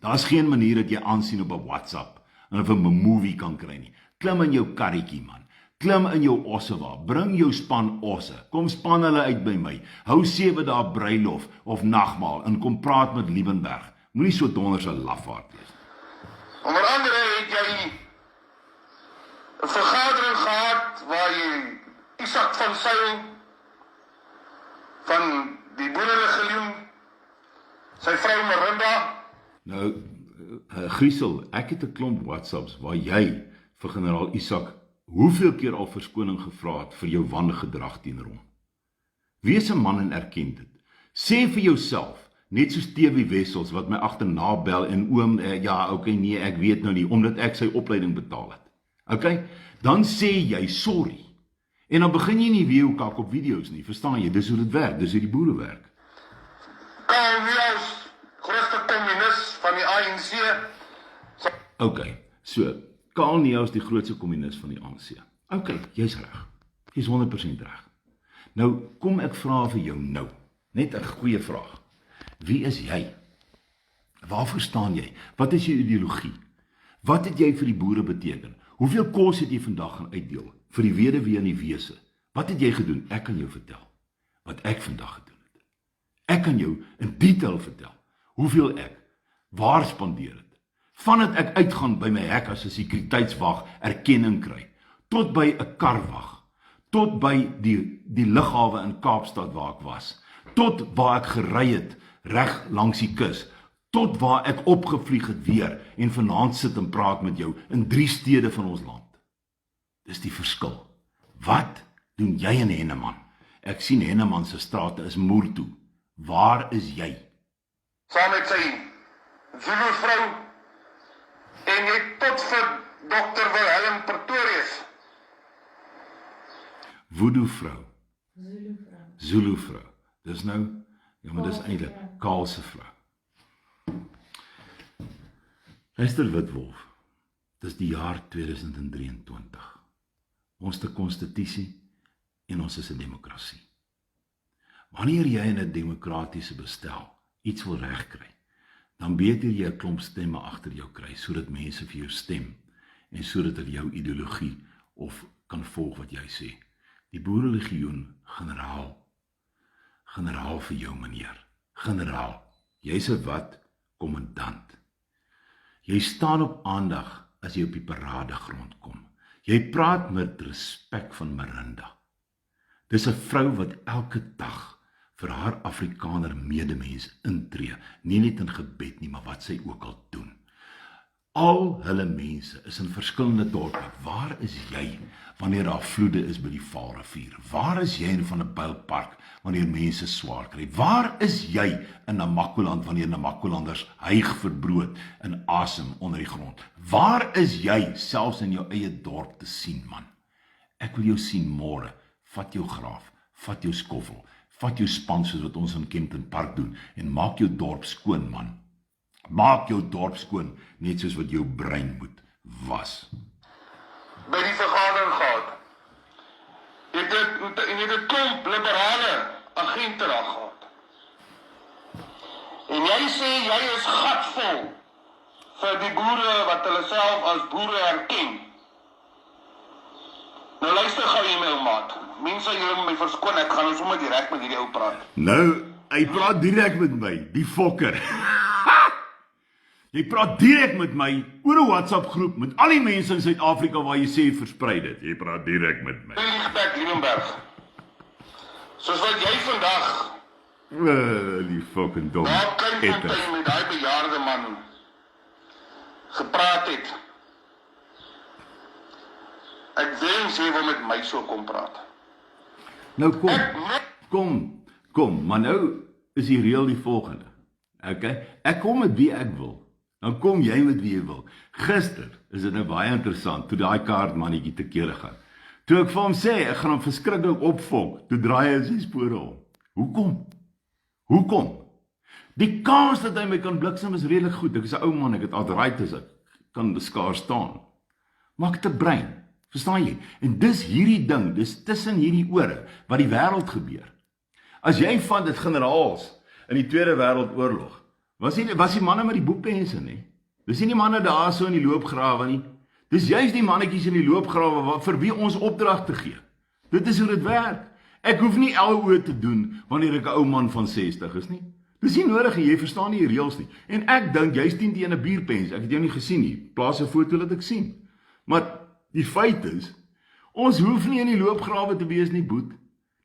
Daar's geen manier dat jy aansien op 'n WhatsApp en of 'n movie kan kry nie. Klim in jou karretjie, man. Klim in jou ossewa, bring jou span osse, kom span hulle uit by my, hou 7 dae bruilof of nagmaal en kom praat met Liebenberg. Moenie so donders 'n lafaard wees. Onder andere het jy 'n vergadering gehad waar jy Isak van Sail van die Boerelegioen, sy vrou Marinda. Nou, Griesel, ek het 'n klomp WhatsApps waar jy vir generaal Isak hoeveel keer al verskoning gevra het vir jou wangedrag teenoor hom. Wees 'n man en erken dit. Sê vir jouself, net soos TV Wessels wat my agterna bel en oom, ja, okay, nee, ek weet nou nie, omdat ek sy opleiding betaal het. Okay, dan sê jy sorry. En dan begin jy nie weer kak op video's nie, verstaan jy? Dis hoe dit werk, dis hoe die boere werk. Karl Neus, grootste kommunis van die ANC. Okay, so, Karl Neus die grootste kommunis van die ANC. Okay, jy's reg. Jy's 100% reg. Nou, kom ek vra vir jou nou, net 'n goeie vraag. Wie is jy? Waarvoor staan jy? Wat is jou ideologie? Wat het jy vir die boere beteken? Hoeveel kos het jy vandag gaan uitdeel vir die weduwee en die wese? Wat het jy gedoen? Ek kan jou vertel wat ek vandag gedoen het. Ek kan jou in detail vertel hoeveel ek waar spandeer het. Vandat ek uitgaan by my hek as 'n sekuriteitswag erkenning kry, tot by 'n karwag, tot by die lughawe in Kaapstad waar ek was, tot waar ek gery het reg langs die kus, tot waar ek opgevlieg het weer en vanaand sit en praat met jou in 3 stede van ons land. Dis die verskil. Wat doen jy in Henneman? Ek sien Henneman se strate is moer toe. Waar is jy? Saam met sy Zulu vrou en jy tot vir Dr. Wilhelm Pretorius. Voodoo vrou. Zulu vrou. Zulu vrou. Dis nou, ja, maar dis eintlik Kaal se vrou. Luister Witwolf, dis die jaar 2023. Ons het 'n konstitusie en ons is 'n demokrasie. Wanneer jy in 'n demokratiese bestel iets wil regkry, dan beter jy 'n klomp stemme agter jou kry, sodat mense vir jou stem, en sodat hulle jou ideologie of kan volg wat jy sê. Die Boerelegioen, generaal vir jou meneer, generaal, jy's 'n wat? Kommandant. Jy staan op aandag as jy op die paradegrond kom. Jy praat met respek van Marinda. Dis 'n vrou wat elke dag vir haar Afrikaner medemens intree, nie net in gebed nie, maar wat sy ook al doen. Al hulle mense is in verskillende dorpe. Waar is jy wanneer daar vloede is by die Vaalrivier? Waar is jy in Vanderbijlpark wanneer mense swaar kry? Waar is jy in Namakoland wanneer Namakolanders hyg vir brood en asem onder die grond? Waar is jy selfs in jou eie dorp te sien, man? Ek wil jou sien môre. Vat jou graaf, vat jou skoffel, vat jou span soos wat ons in Kempton Park doen en maak jou dorp skoon, man. Maak jou dorp skoon, net soos wat jou brein moet was. By die vergadering gehad. Jy het 'n klomp liberale agente daar gehad. En jy sê jy is gatvol vir die boere wat hulle self as boere erken. Nou luister gou e-mail, maat. Mense, julle moet my verskoon, ek gaan nou sommer direk met hierdie ou praat. Nou, hy praat direk met my, die fokker. Jy praat direk met my oor 'n WhatsApp groep met al die mense in Suid-Afrika waar jy sê versprei dit. Jy praat direk met my. Liefbek, Liebenberg. Soos wat jy vandag Die fucking dom. daar Kleinfontein met daai bejaarde man gepraat het. Ek wens jy wil met my so kom praat. Nou kom, maar nou is die reël die volgende. Okay? Ek kom met wie ek wil. Dan kom jy met wie jy wil. Gister is dit nou baie interessant, toe daai kaartmannetjie te kere gaan. Toe ek vir hom sê, ek gaan hom verskriklik opvolg, toe draai hy sy spore om. Hoekom? Die kans dat hy my kan bliksem is redelik goed. Ek is 'n ou man, ek het arthritis, ek kan beskaar staan. Maar ek het 'n brein, verstaan jy? En dis hierdie ding, dis tussen hierdie ore, wat die wêreld gebeur. As jy van dit generaals in die Tweede Wêreldoorlog, was die manne met die boekpense nie. Dis nie die manne daar so in die loopgrawe nie. Dis juist die mannetjies in die loopgrawe vir wie ons opdragte gee. Dit is hoe dit werk. Ek hoef nie LO te doen wanneer ek 'n ou man van 60 is nie. Dis nie nodig nie, jy verstaan nie die reëls nie. En ek dink jy's 10 teen 'n bierpens. Ek het jou nie gesien nie. Plaas 'n foto laat ek sien. Maar die feit is, ons hoef nie in die loopgrawe te wees nie, boet.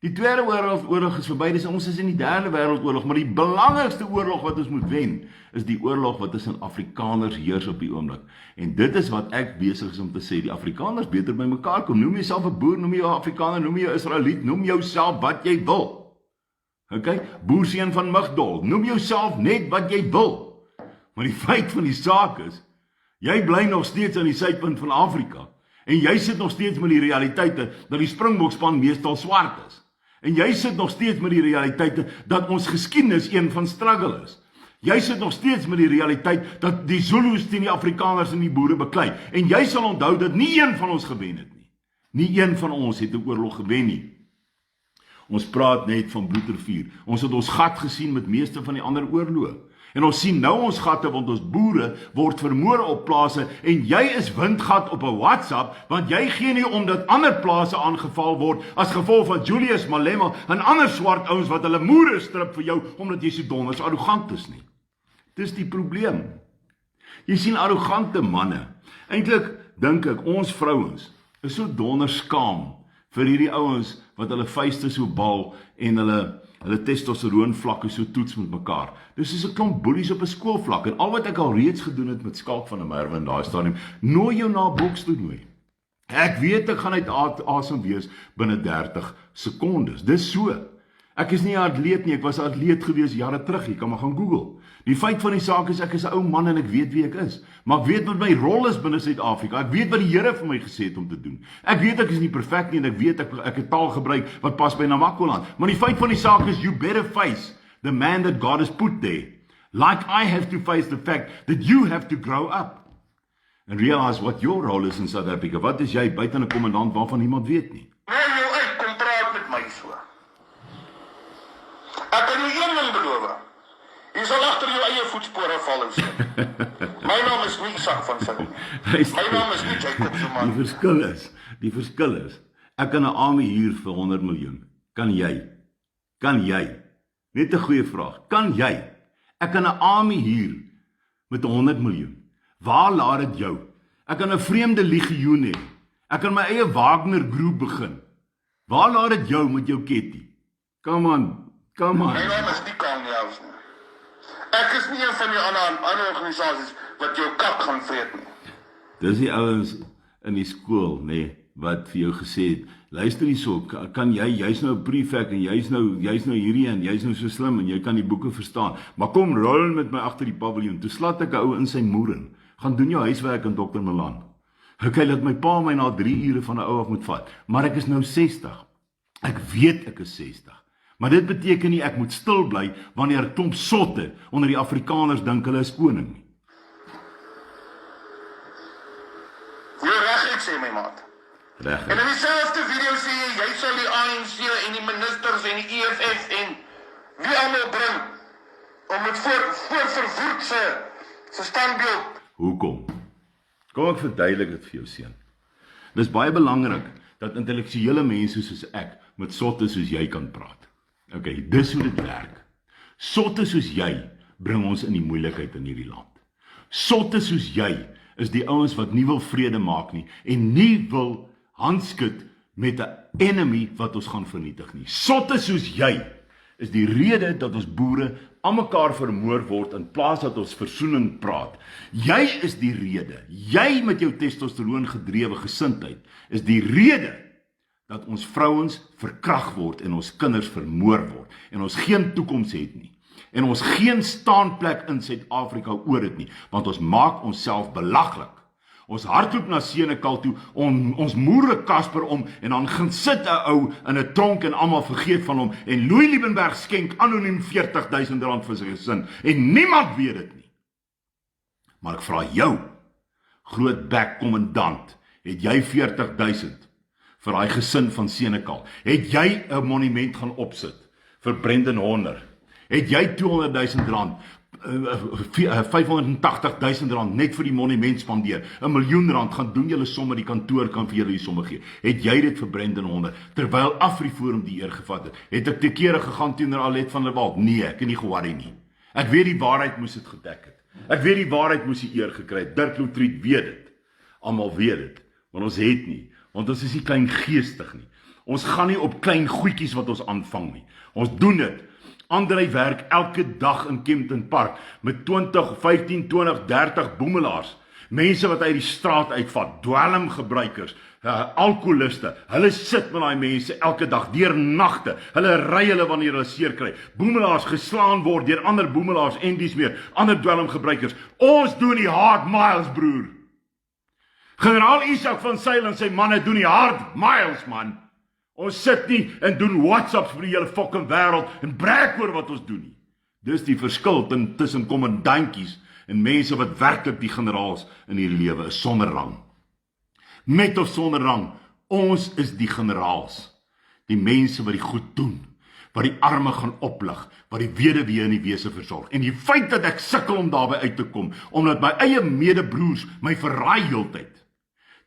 Die Tweede Wêreldoorlog is verby, dis ons is in die Derde Wêreldoorlog, maar die belangrikste oorlog wat ons moet wen, is die oorlog wat tussen Afrikaners heers op die oomblik. En dit is wat ek besig is om te sê, die Afrikaners beter by mekaar kom. Noem jouself 'n boer, noem jou Afrikaner, noem jou Israeliet, noem jouself wat jy wil. Okay? Boerseun van Migdol, noem jouself net wat jy wil. Maar die feit van die saak is, jy bly nog steeds aan die suidpunt van Afrika. En jy sit nog steeds met die realiteite dat die Springbokspan meestal swart is. En jy sit nog steeds met die realiteite dat ons geskiedenis een van struggle is. Jy sit nog steeds met die realiteit dat die Zulus teen die Afrikaners en die boere beklei. En jy sal onthou dat nie een van ons gewen het nie. Nie een van ons het 'n oorlog gewen nie. Ons praat net van Bloedrivier. Ons het ons gat gesien met meeste van die ander oorloë. En ons sien nou ons gatte want ons boere word vermoor op plase en jy is windgat op 'n WhatsApp want jy gee nie om dat ander plase aangeval word as gevolg van Julius Malema en ander swart ouens wat hulle moere strip vir jou omdat jy so donders arrogant is nie. Dis die probleem. Jy sien arrogante manne. Eintlik dink ek ons vrouens is so donders skaam vir hierdie ouens wat hulle vuiste so bal en hulle testosteroon vlakke so toets met mekaar. Dis soos 'n klomp boelies op 'n skoolvlak en al wat ek al reeds gedoen het met Skalk van der Merwe in daai stadium, nooi jou na 'n bokstoernooi. Ek weet ek gaan uit asem wees binne 30 sekondes. Dis so. Ek is nie 'n atleet nie, ek was 'n atleet gewees jare terug, jy kan maar gaan Google. Die feit van die saak is ek is 'n ou man en ek weet wie ek is. Maar ek weet wat my rol is binne Suid-Afrika. Ek weet wat die Here vir my gesê het om te doen. Ek weet ek is nie perfek nie en ek weet ek het taal gebruik wat pas by Namakoland. Maar die feit van die saak is you better face the man that God has put there. Like I have to face the fact that you have to grow up. And realize what your role is in South Africa. Wat is jy buite 'n kommandant waarvan niemand weet nie? Nou jou uit, kom praat met my so. Ek kan jou een ding beloof. Jy sal agter jou eie voetspore val en sien. My naam is nie Isak van Sail. My naam is nie Jacob Zuma. Die verskil is, ek kan 'n army huur vir 100 miljoen. Kan jy? Net 'n goeie vraag. Kan jy? Ek kan 'n army huur met 100 miljoen. Waar laat dit jou? Ek kan 'n vreemde legioen hê. Ek kan my eie Wagner groep begin. Waar laat dit jou met jou ketty? Come on. My naam is nie Kanye nie. Ek is nie een van die ander organisasies wat jou kak gaan vreet nie. Dis die ouens in die skool, nee, wat vir jou gesê het, luister hierso, kan jy's nou 'n prefek en jy's nou hierdie en jy's nou so slim en jy kan die boeke verstaan, maar kom rol met my agter die paviljoen, toe slat ek 'n ou in sy moeren, gaan doen jou huiswerk in Dr. Milan. Okay, laat my pa my na 3 ure van 'n ou af moet vat, maar ek is nou 60, ek weet ek is 60, maar dit beteken nie ek moet stil bly wanneer 'n klomp sotte onder die Afrikaners dink hulle is koning nie. Jy reg ek sê my maat. Reg. En in dieselfde video sê jy sal die ANC en die ministers en die EFF en wie almal bring om dit voor verwoed se standbeeld. Hoekom? Kom ek verduidelik dit vir jou seun. Dis baie belangrik dat intellektuele mense soos ek met sotte soos jy kan praat. Okay, dis hoe dit werk. Sotte soos jy bring ons in die moeilikheid in hierdie land. Sotte soos jy is die ouens wat nie wil vrede maak nie en nie wil handskud met 'n enemy wat ons gaan vernietig nie. Sotte soos jy is die rede dat ons boere aan mekaar vermoor word in plaas dat ons versoening praat. Jy is die rede, jy met jou testosteroon gedrewe gesindheid, is die rede dat ons vrouens verkragt word en ons kinders vermoor word en ons geen toekoms het nie. En ons geen staanplek in Suid-Afrika oor dit nie, want ons maak onsself belaglik. Ons hardloop na Senekal toe, ons moere Kasper om, en dan gaan sit 'n ou in 'n tronk en almal vergeet van hom, en Louis Liebenberg skenk anoniem R40.000 vir sy gesin, en niemand weet dit nie. Maar ek vra jou, groot bek kommandant, het jy 40.000 vir daai gesin van Senekal? Het jy 'n monument gaan opsit vir Brendan Horner? Het jy R200.000, R580.000 net vir die monument spandeer, R1 miljoen gaan doen julle somme, die kantoor kan vir julle die somme gee. Het jy dit vir Brendan Horner, terwyl AfriForum die eer gevat het? Het ek te kere gegaan teenoor Alet van der Walt? Nee, ek het nie gewaarie nie. Ek weet die waarheid moes dit gedek het. Ek weet die waarheid moes die eer gekry het. Dirk Lotriet weet dit. Almal weet dit, want ons het nie, want ons is nie kleingeestig nie. Ons gaan nie op klein goedjies wat ons aanvang nie. Ons doen dit. Andrei werk elke dag in Kempton Park met 20, 15, 20, 30 boemelaars. Mense wat uit die straat uitvat, dwelmgebruikers, alkoholiste. Hulle sit met daai mense elke dag, deur nagte. Hulle ry hulle wanneer hulle seer kry. Boemelaars geslaan word deur ander boemelaars en dies meer, ander dwelmgebruikers. Ons doen die hard miles, broer. Generaal Isak van Sail en sy manne doen die hard miles, man. Ons sit nie en doen WhatsApps vir die hele fucking wêreld en brag oor wat ons doen nie. Dis die verskil tussen kommandantjies en mense wat werklik die generaals in hierdie lewe is, sonder rang. Met of sonder rang, ons is die generaals. Die mense wat die goed doen, wat die arme gaan oplig, wat die weduwee en die wese versorg. En die feit dat ek sukkel om daarby uit te kom, omdat my eie medebroers my verraai heeltyd.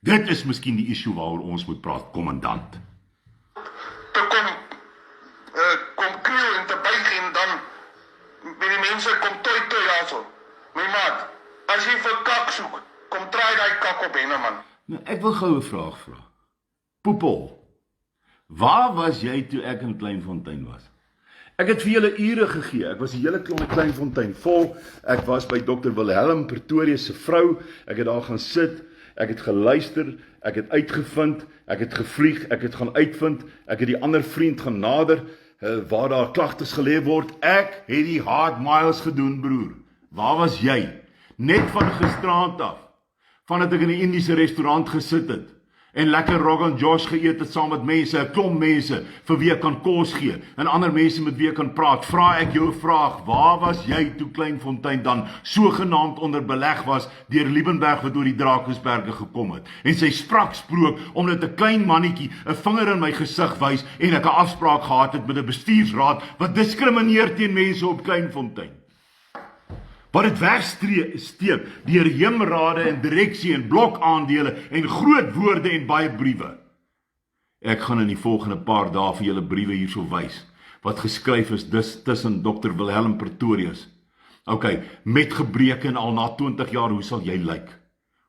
Dit is miskien die issue waaroor ons moet praat, kommandant. Te kom kniel en te buig en dan by die mense kom toi daarso. My maat, as jy vir kak soek, kom draai daai kak op henne, man. Nou, ek wil gou 'n vraag vra. Poepel, waar was jy toe ek in Kleinfontein was? Ek het vir julle ure gegee, ek was die hele Kleinfontein vol, ek was by Dr. Wilhelm Pretorius se vrou, ek het daar gaan sit, ek het geluister, ek het uitgevind, ek het gevlieg, ek het gaan uitvind, ek het die ander vriend gaan nader, waar daar klagtes gelê word, ek het die hard miles gedoen, broer. Waar was jy? Net van gisterand af, vandat ek in 'n Indiese restaurant gesit het, en lekker Rogan Josh geëet het saam met mense, 'n klomp mense, vir wie ek kan kos gee, en ander mense met wie ek kan praat, vra ek jou 'n vraag, waar was jy toe Kleinfontein dan sogenaamd onder beleg was, deur Liebenberg wat oor die Drakensberge gekom het, en sy sprak sprook, omdat 'n klein mannetjie 'n vinger in my gesig wys, en ek 'n afspraak gehad het met 'n bestuursraad, wat diskrimineer teen mense op Kleinfontein. Wat dit wegsteek deur heemrade en direksie en blokaandele en groot woorde en baie briewe. Ek gaan in die volgende paar dae vir julle briewe hierso wys, wat geskryf is tussen Dr. Wilhelm Pretorius. Okay, met gebreke en al na 20 jaar, hoe sal jy lyk?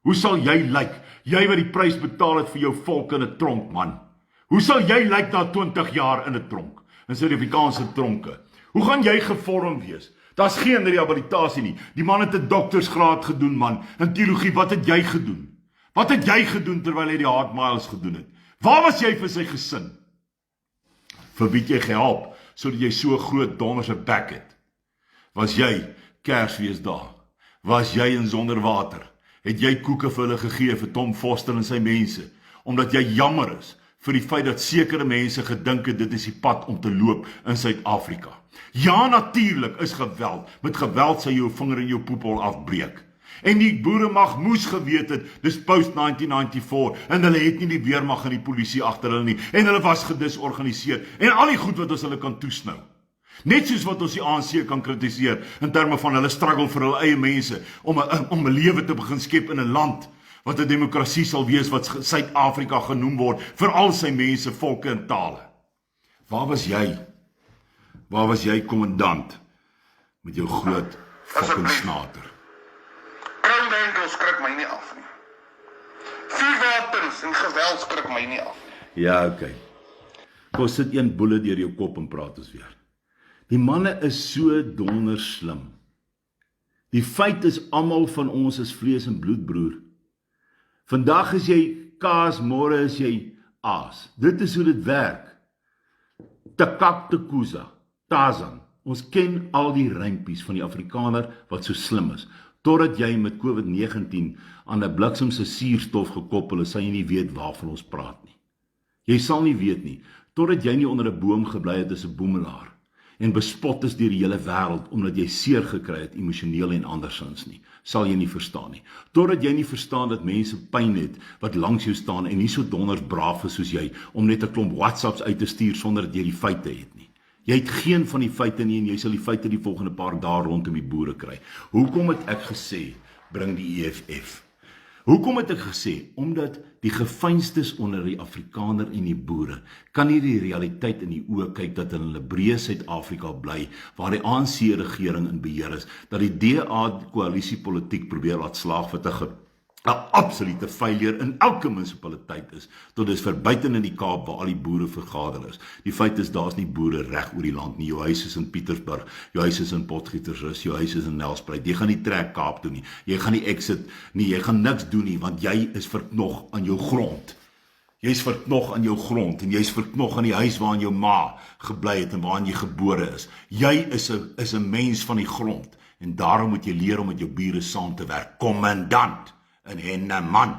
Hoe sal jy lyk? Jy wat die prys betaal het vir jou volk in 'n tronk, man. Hoe sal jy lyk na 20 jaar in 'n tronk? In Suid-Afrikaanse tronke. Hoe gaan jy gevorm wees? Daar's geen rehabilitasie nie. Die man het 'n doktorsgraad gedoen, man. In teologie, wat het jy gedoen? Wat het jy gedoen terwyl hy die Hard Miles gedoen het? Waar was jy vir sy gesin? Vir wie het jy gehelp, sodat jy so groot donderse bek het? Was jy Kersfees daar? Was jy in Sonderwater? Het jy koeke vir hulle gegee vir Tom Foster en sy mense? Omdat jy jammer is vir die feit dat sekere mense gedink het dit is die pad om te loop in Suid-Afrika. Ja, natuurlik is geweld. Met geweld sal jou vinger in jou poepel afbreek. En die boeremag moes geweet het, dis post-1994, en hulle het nie die weermag en die polisie agter hulle nie, en hulle was gedisorganiseer, en al die goed wat ons hulle kan toesnou. Net soos wat ons die ANC kan kritiseer, in terme van hulle struggle vir hulle eie mense, om 'n lewe te begin skep in 'n land, wat 'n demokrasie sal wees, wat Suid-Afrika genoem word, vir al sy mense, volke en tale. Waar was jy? Waar was jy, kommandant, met jou groot fucking snater? Kroonwenkel skrik my nie af nie. Vuurwapens en geweld skrik my nie af nie. Ja, okay. Kom sit een boele deur jou kop en praat ons weer. Die manne is so donder slim. Die feit is, almal van ons is vlees en bloed, broer. Vandag is jy kaas, môre is jy aas. Dit is hoe dit werk. Takak Takuza, Tarzan. Ons ken al die rympies van die Afrikaner wat so slim is. Totdat jy met COVID-19 aan 'n bliksemse suurstof gekoppel is, sal jy nie weet waarvan ons praat nie. Jy sal nie weet nie, totdat jy nie onder 'n boom gebly het as 'n boemelaar en bespot is deur die hele wêreld omdat jy seer gekry het, emosioneel en andersins nie, sal jy nie verstaan nie. Totdat jy nie verstaan dat mense pyn het wat langs jou staan en nie so donders braaf is soos jy om net 'n klomp WhatsApps uit te stuur sonder dat jy die feite het nie. Jy het geen van die feite nie en jy sal die feite die volgende paar dae rondom die boere kry. Hoekom het ek gesê, bring die EFF? Hoekom het ek gesê? Omdat die gefeinstes onder die Afrikaner en die boere kan nie die realiteit in die oë kyk dat in hulle breë Suid-Afrika bly, waar die ANC-regering in beheer is, dat die DA-koalisiepolitiek probeer laat slaag wat 'n absolute failure in elke munisipaliteit is, tot dis verbuiten in die Kaap waar al die boere vergader is. Die feit is, daar's nie boere reg oor die land nie. Jou huis is in Pietersburg, jou huis is in Potgietersrus, jou huis is in Nelspruit. Jy gaan nie trek Kaap toe nie. Jy gaan nie exit nie, jy gaan niks doen nie, want jy is verknog aan jou grond. Jy's verknog aan jou grond, en jy's verknog aan die huis waarin jou ma gebly het en waarin jy gebore is. Jy is 'n mens van die grond, en daarom moet jy leer om met jou bure saam te werk. Kommandant! En Henneman.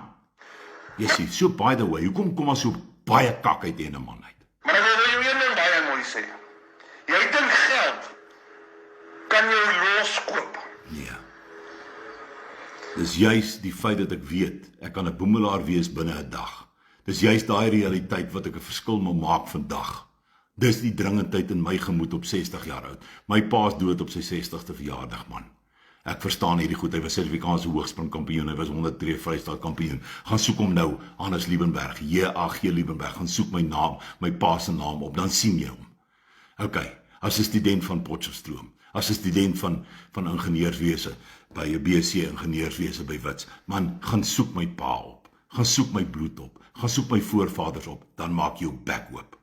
Jy sê, so by the way, hoekom kom maar so baie kak uit Henneman uit? Maar ek wil jou een ding baie mooi sê. Jy dink geld kan jou loskoop. Nee. Dis juis die feit dat ek weet, ek kan 'n boemelaar wees binne 'n dag. Dis juis daai realiteit wat ek 'n verskil moet maak vandag. Dis die dringendheid in my gemoed op 60 jaar oud. My pa is dood op sy 60ste verjaardag, man. Ek verstaan hierdie goed, hy was Suid-Afrikaanse hoogspringkampioen, hy was 100 tree Vrystaat kampioen. Gaan soek hom nou, Hannes Liebenberg, J.A.G. Liebenberg, gaan soek my naam, my pa se naam op, dan sien jy hom. Okay, as 'n student van Potchefstroom, as 'n student van ingenieurswese, by 'n BSc ingenieurswese by Wits, man, gaan soek my pa op, gaan soek my bloed op, gaan soek my voorvaders op, dan maak jou bek oop.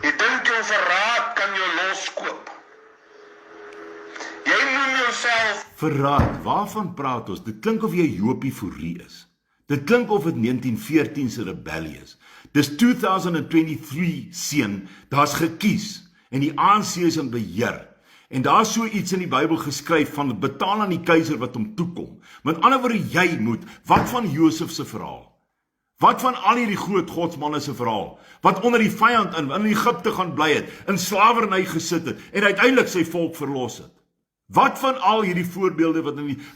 Jy dink jou verraad kan jou loskoop. Jy noem jouself Verraad, waarvan praat ons? Dit klink of jy Jopie Fourie is. Dit klink of dit 1914 se rebellie is. Dis 2023 seun, daar's gekies en die ANC is in beheer. En daar's so iets in die Bybel geskryf van betaal aan die keiser wat hom toekom. Met ander woorde, jy moet, wat van Josef se verhaal? Wat van al hierdie groot godsmanne se verhaal? Wat onder die vyand in Egipte gaan bly het, in slawerny gesit het en uiteindelik sy volk verlos het? Wat van al hierdie voorbeelde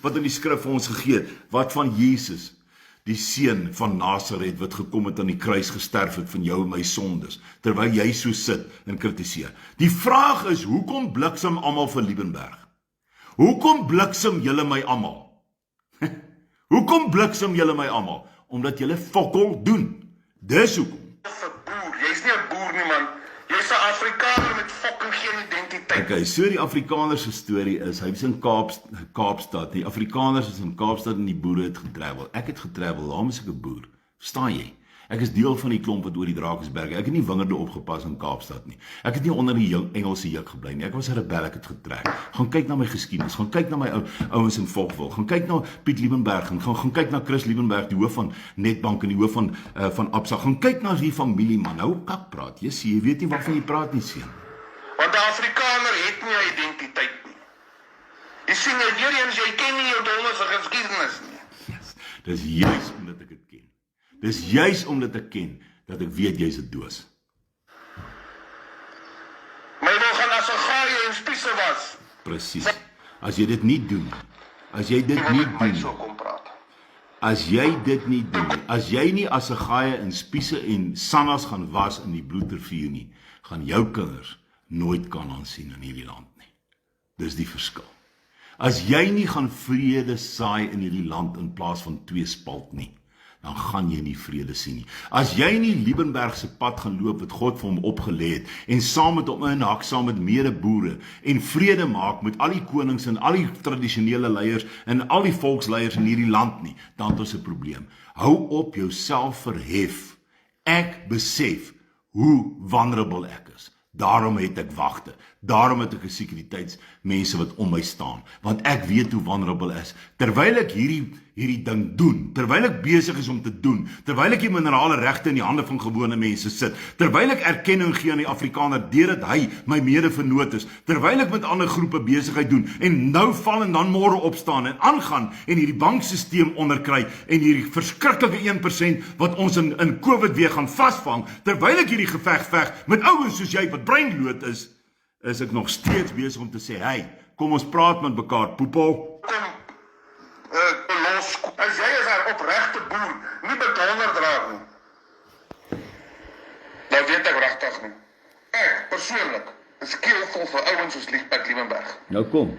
wat in die skrif vir ons gegee het? Wat van Jesus, die seun van Nasaret wat gekom het aan die kruis gesterf het van jou en my sondes, terwyl jy so sit en kritiseer? Die vraag is, hoekom bliksem almal vir Liebenberg? Hoekom bliksem julle my almal? Hoekom bliksem julle my almal? Omdat julle fokol doen. Dis hoekom. vir boer. Jy's nie 'n boer nie, man. Jy's 'n Afrikaner met fucking geen identiteit. Okay, so die Afrikaners se storie is, hy was in Kaapstad, die Afrikaners is in Kaapstad en die boere het getravel. Ek het getravel, daarom is ek 'n boer. Verstaan jy? Ek is deel van die klomp wat oor die Drakensberge. Ek het nie wingerde opgepas in Kaapstad nie. Ek het nie onder die Engelse juk gebly nie. Ek was 'n rebel, ek het getrek. Gaan kyk na my geskiedenis, gaan kyk na my ouens in Volkwil, gaan kyk na Piet Liebenberg, en gaan kyk na Chris Liebenberg, die hoof van Netbank en die hoof van Absa. Gaan kyk na die familie man. Nou kak praat. Jy weet nie waarvan jy praat nie, seun. Want 'n Afrikaner het nie 'n identiteit nie. Jy sien weer eens, jy ken nie jou donderse geskiedenis nie. Yes. Dis juis omdat ek dit ken. Dis juis omdat ek ken dat ek weet jy's 'n doos. My wil gaan as 'n gaaie en spiese was. Presies. As jy dit nie doen, as jy dit nie doen, so kom praat. as jy dit nie doen, as jy nie as 'n gaaie in spiese en sannas gaan was in die bloedrivier nie, gaan jou kinders nooit kan aansien in hierdie land nie. Dis die verskil. As jy nie gaan vrede saai in hierdie land in plaas van tweespalt nie, dan gaan jy nie vrede sien nie. As jy nie Liebenberg se pad gaan loop wat God vir hom opgelê het en saam met hom in hak saam met medeboere en vrede maak met al die konings en al die tradisionele leiers en al die volksleiers in hierdie land nie, dan het ons 'n probleem. Hou op jouself verhef. Ek besef hoe vulnerable ek is. Daarom het ek wagte. Daarom het ek 'n sekuriteitsmense wat om my staan, want ek weet hoe vulnerable is. Terwyl ek hierdie ding doen, terwyl ek besig is om te doen, terwyl ek die minerale regte in die hande van gewone mense sit, terwyl ek erkenning gee aan die Afrikaner deurdat hy my mede-vernoot is, terwyl ek met ander groepe besigheid doen en nou val en dan môre opstaan en aangaan en hierdie bankstelsel onderkry en hierdie verskriklike 1% wat ons in COVID weer gaan vasvang, terwyl ek hierdie geveg veg met ouens soos jy wat breinlood is ek nog steeds besig om te sê, hey, kom ons praat met mekaar, poepel. Los, as jy is 'n opregte boer, nie bedonder draag nie. Nou weet ek regtig nie. Ek, persoonlik, is keelvol vir ouens soos Liebenberg. Nou kom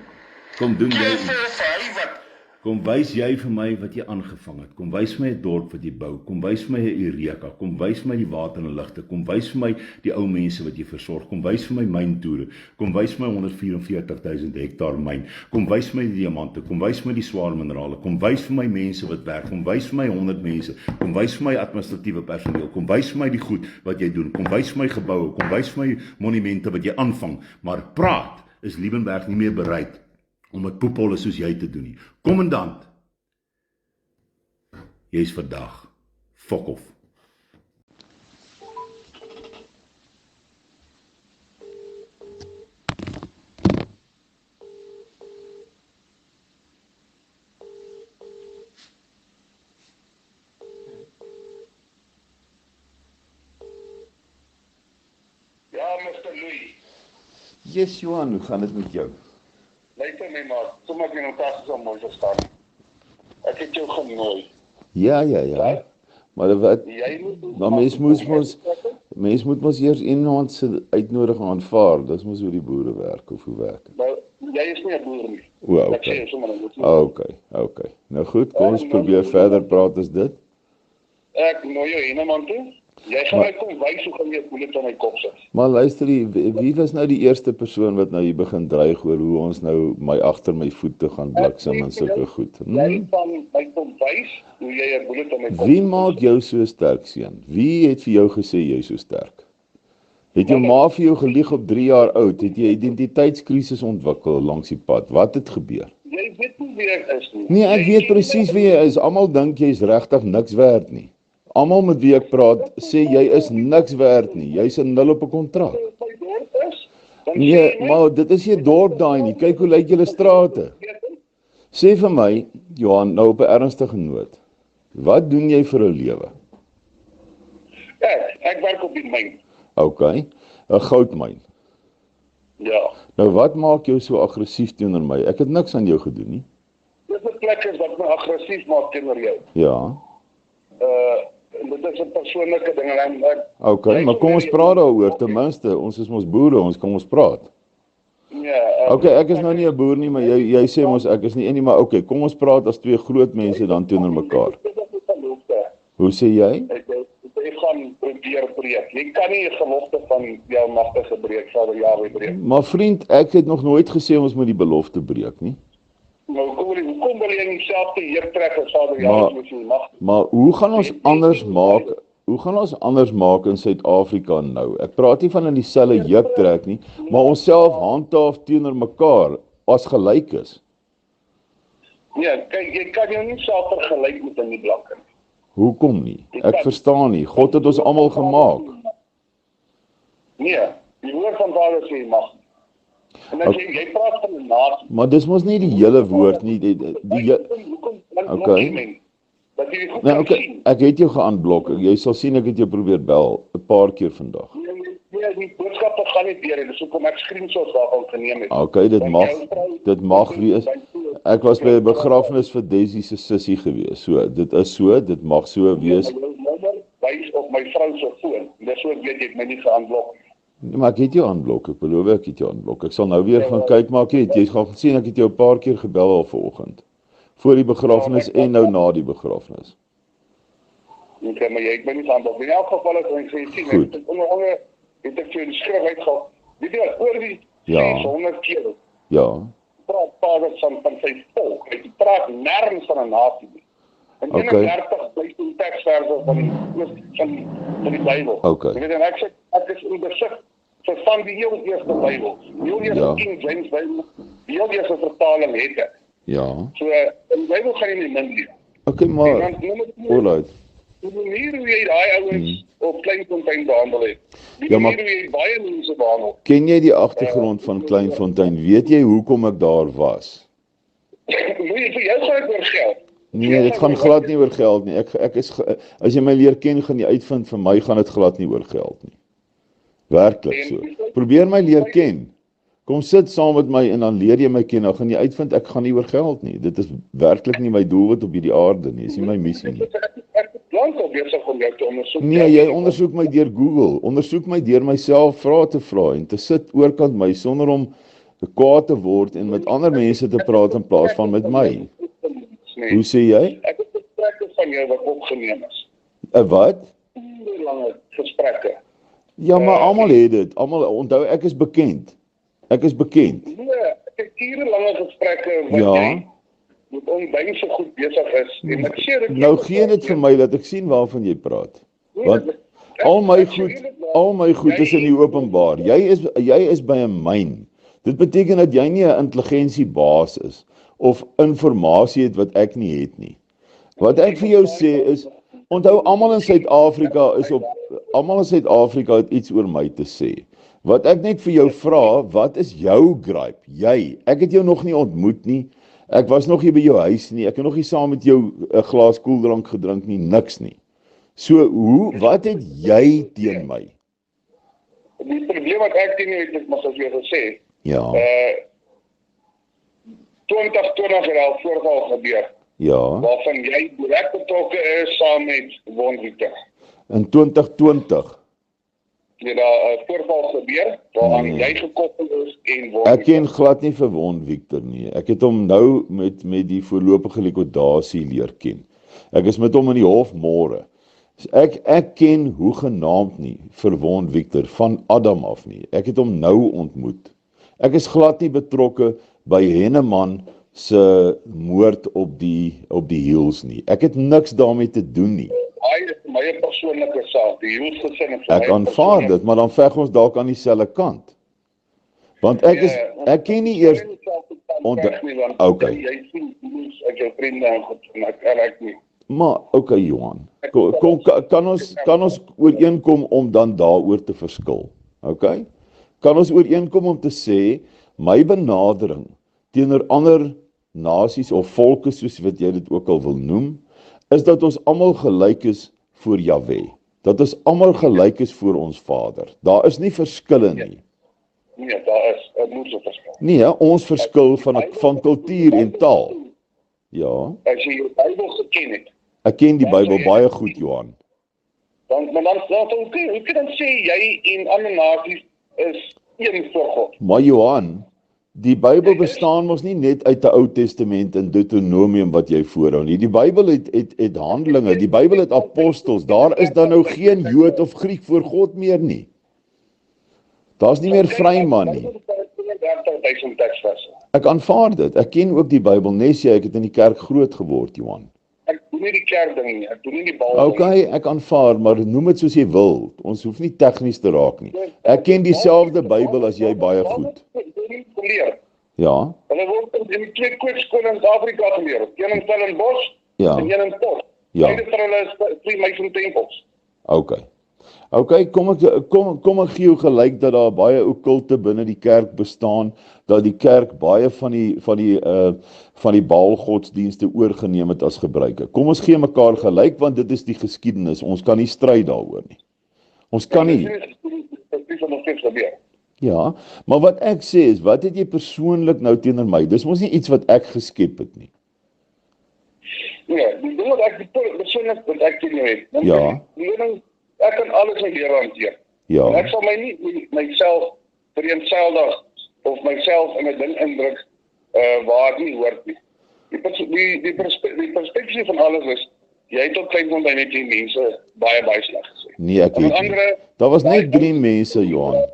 doen jy. Keelvol vir hy wat Kom wys jy vir my wat jy aangevang het. Kom wys my 'n dorp wat jy bou. Kom wys my 'n Eureka. Kom wys my die water en ligte. Kom wys vir my die ou mense wat jy versorg. Kom wys vir my myntoere. Kom wys my 144 000 hektaar myn. Kom wys my die diamante. Kom wys my die swaar minerale. Kom wys vir my mense wat werk. Kom wys vir my 100 mense. Kom wys vir my administratiewe personeel. Kom wys vir my die goed wat jy doen. Kom wys vir my geboue. Kom wys vir my monumente wat jy aanvang. Maar praat is Liebenberg nie meer bereid om met poepolle soos jy te doen nie. Kommandant, jy is vandag. Fok off. Ja, Mr. Louis. Yes, Johan, hoe gaan dit met jou? Luister my maar, kom ek in 'n tas so mooi staan. Ek het jou genooi. Ja. Maar wat? Jy moet Maar mens moet mos eers iemand se uitnodiging aanvaar. Dis mos hoe die boere werk of hoe werk dit? Nou, jy is nie 'n boer nie. O, Ek okay. sê sommer dan. Okay. Nou goed, kom ons probeer verder praat as dit. Ek nooi jou hineman toe. Jy gaan my kom wys hoe gaan jy 'n bullet aan my kop sit. Maar luister, wie was nou die eerste persoon wat nou hier begin dreig oor hoe ons nou agter my voete gaan bliksem en sulke goed? Jy van my kom wys hoe jy 'n bullet aan my kop. Wie maak jou so sterk, seun? Wie het vir jou gesê jy is so sterk? Het jou ma vir jou gelieg op 3 jaar oud? Het jy identiteitskrisis ontwikkel langs die pad? Wat het gebeur? Jy weet nie wie ek is nie. Nee, ek weet presies wie jy is. Almal dink jy's regtig niks werd nie. Almal met wie ek praat, sê jy is niks werd nie. Jy's 'n nul op 'n kontrak. Nee, maar dit is nie dorp daai nie. Kyk hoe lyk julle strate. Sê vir my, Johan, nou op 'n ernstige noot. Wat doen jy vir 'n lewe? Ek werk op die myn. Okay, 'n goudmyn. Ja. Nou wat maak jou so aggressief teenoor my? Ek het niks aan jou gedoen nie. Dis 'n plek is wat my aggressief maak teenoor jou. Ja. Dit is 'n persoonlike ding en Okay, maar kom ons praat daaroor ten minste. Ons is mos boere, kom ons praat. Ja. Okay, ek is nou nie 'n boer nie, maar jy sê mos ek is nie een nie, maar okay, kom ons praat as twee groot mense dan teenoor mekaar. Hoe sê jy? Ek jy gaan probeer breek. Jy kan nie 'n gelofte van die Almagtige breek, Vader Jahwe breek. Maar vriend, ek het nog nooit gesê ons moet die belofte breek nie. Nou, hoekom wil jy nie dieselfde heup trek as Vader Jahwe soos jy mag? Maar hoe gaan ons anders maak? Hoe gaan ons anders maak in Suid-Afrika nou? Ek praat nie van in dieselfde heup trek nie, maar onsself handhaaf teenoor mekaar as gelyk is. Nee, kyk, jy kan jou nie self vergelyk met 'n nie blanke nie. Hoekom nie? Ek verstaan nie. God het ons almal gemaak. Nee, die woord van Vader sê jy mag. En as jy praat van 'n nasie. Maar dis mos nie die hele woord nie. Okay. Dat jy dit goed Nee, kan okay. sien. Ek het jou geaanblok. Jy sal sien ek het jou probeer bel 'n paar keer vandag. Nee, die boodskappe gaan nie deur nie. Dis hoekom ek screenshots daarvan geneem het. Okay, dit mag wees. Ek was by 'n begrafnis vir Desi se sussie gewees. So, dit mag so wees. My nommer wys op my vrou se foon. Dis so ek weet jy het my nie geaanblok. Nee, maar ek het jou aanblok. Ek beloof ek het jou aanblok. Ek sal nou weer gaan kyk, maar jy gaan sien ek het jou 'n paar keer gebel al vanoggend. Voor die begrafnis en nou na die begrafnis. Okay, maar jy het my nie geaanblok. In elk geval as ek sê sien, Goed. ek onder het ek vir die skrif uitgehaal. Weet jy wat, oor die Ja. 600 keer Ja. praat Paulus van sy volk. Hy praat nêrens van 'n nasie nie. En Okay. 31 bly die teksverse van die Bybel. Okay. Jy weet en ek is in besit van die heel eerste Bybel. Die heel eerste Ja. King James Bybel. Die heel eerste vertaling het ek. Ja. So in die Bybel gaan jy nie min leer. Okay, En maar dan nommer 2, alright. die manier hoe jy daai ouens op Kleinfontein behandel het. Die Ja, maar- manier hoe jy baie mense behandel. Ken jy die agtergrond van Kleinfontein? Weet jy hoekom ek daar was? Moet jy vir jou gaan oor geld. Nee, dit gaan glad nie oor geld nie. Ek is as jy my leer ken, gaan jy uitvind vir my gaan dit glad nie oor geld nie. Werklik so. Probeer my leer ken. Kom sit saam met my en dan leer jy my ken. Dan gaan jy uitvind ek gaan nie oor geld nie. Dit is werklik nie my doelwit op hierdie aarde nie. Dis nie my missie nie. Ek het lank al besig om jou te ondersoek. Nee, jy ondersoek my deur Google. Ondersoek my deur myself vrae te vra en te sit oorkant my sonder om kwaad te word en met ander mense te praat in plaas van met my. Hoe sê jy? Ek het gesprekke van jou wat opgeneem is. 'n Wat? Lange gesprekke. Ja, maar almal het dit. Almal onthou ek is bekend. Ek is bekend. Nee, ek het urenlange gesprekke wat Ja. jy met onbeinse goed besig is. En ek sê dit Nou gee dit vir my dat ek sien waarvan jy praat. Want al my goed is in die openbaar. Jy is by 'n myn. Dit beteken dat jy nie 'n intelligensiebaas is of inligting het wat ek nie het nie. Wat ek vir jou sê is onthou almal in Suid-Afrika het iets oor my te sê. Wat ek net vir jou vra, wat is jou gripe? Ek het jou nog nie ontmoet nie. Ek was nog nie by jou huis nie. Ek het nog nie saam met jou 'n glas koeldrank gedrink nie, niks nie. So, wat het jy teen my? Die probleem wat ek teen jou het, is maar soos jy gesê, Ja, 2020 het al voorval gebeur, ja. waarvan jy direk betrokke is saam met Wonwieter. In 2020. Het daar 'n voorval gebeur waaraan Nee. jy gekoppel is en Ek Wonwieter. ken glad nie vir Won Victor nie. Ek het hom nou met die voorlopige likwidasie leer ken. Ek is met hom in die hof môre. So ek ken hoegenaamd nie vir Won Victor van Adam af nie. Ek het hom nou ontmoet. Ek is glad nie betrokke by Henneman se moord op die Hills nie. Ek het niks daarmee te doen nie. Hy is my persoonlike saak. Die Hills gesin is Ek aanvaar dit, maar dan veg ons dalk aan dieselfde kant. Want ek ken nie eers Okay. Jy sien Hills as jou vriende en goed en ek nie. Maar okay Johan. Kan ons ooreenkom om dan daaroor te verskil. Okay? Kan ons ooreenkom om te sê my benadering teenoor ander nasies of volke soos wat jy dit ook al wil noem, is dat ons almal gelyk is voor Jahwe. Dat ons almal gelyk is voor ons Vader. Daar is nie verskille nie. Nee, daar is 'n moeite verskil. Nee, ons verskil van kultuur en taal. Ja, As jy jou Bybel geken het, ek ken die Bybel baie goed, Johan. dan hoe kan dan sê jy en ander nasies is een voor God? Maar Johan, Die Bybel bestaan mos nie net uit 'n Ou Testament en Deuteronomium wat jy voorhou nie. Die Bybel het Handelinge, die Bybel het apostels. Daar is dan nou geen Jood of Griek voor God meer nie. Daar's nie meer vryman nie. 30.000 teksverse. Ek aanvaar dit. Ek ken ook die Bybel, nes jy, ek het in die kerk groot geword, Johan. Ek doen nie die kerk ding nie, ek doen nie die bal. Okay, ek aanvaar, maar noem dit soos jy wil. Ons hoef nie tegnies te raak nie. Ek ken dieselfde Bybel as jy baie goed. Geleer. Ja, Hulle word in 2 kweekskole in Suid-Afrika geleer. Een in Stellenbosch Ja. en een in Port. Ja. Beide van hulle is Freemason tempels. Okay, kom ek gee jou gelyk dat daar baie okkulte binne die kerk bestaan, dat die kerk baie van die Baal-godsdienste oorgeneem het as gebruike. Kom ons gee mekaar gelyk, want dit is die geskiedenis. Ons kan nie stryd daaroor nie. Ons kan nie. Dit is nog steeds gebeur. Ja, maar wat ek sê is, wat het jy persoonlik nou teenoor my? Dis mos nie iets wat ek geskep het nie. Nee, die ding wat ek persoonlik wat ek teen jou het. Ja. Ek kan alles in lewe hanteer. Ja. En ek sal my nie myself vereenseldig of myself in 'n ding indruk waar dit nie hoort nie. Die perspektief van alles is, jy het op Kleinfontein net die mense baie sleg gesê. Nee, ek weet nie. Daar was net 3 mense, Johan.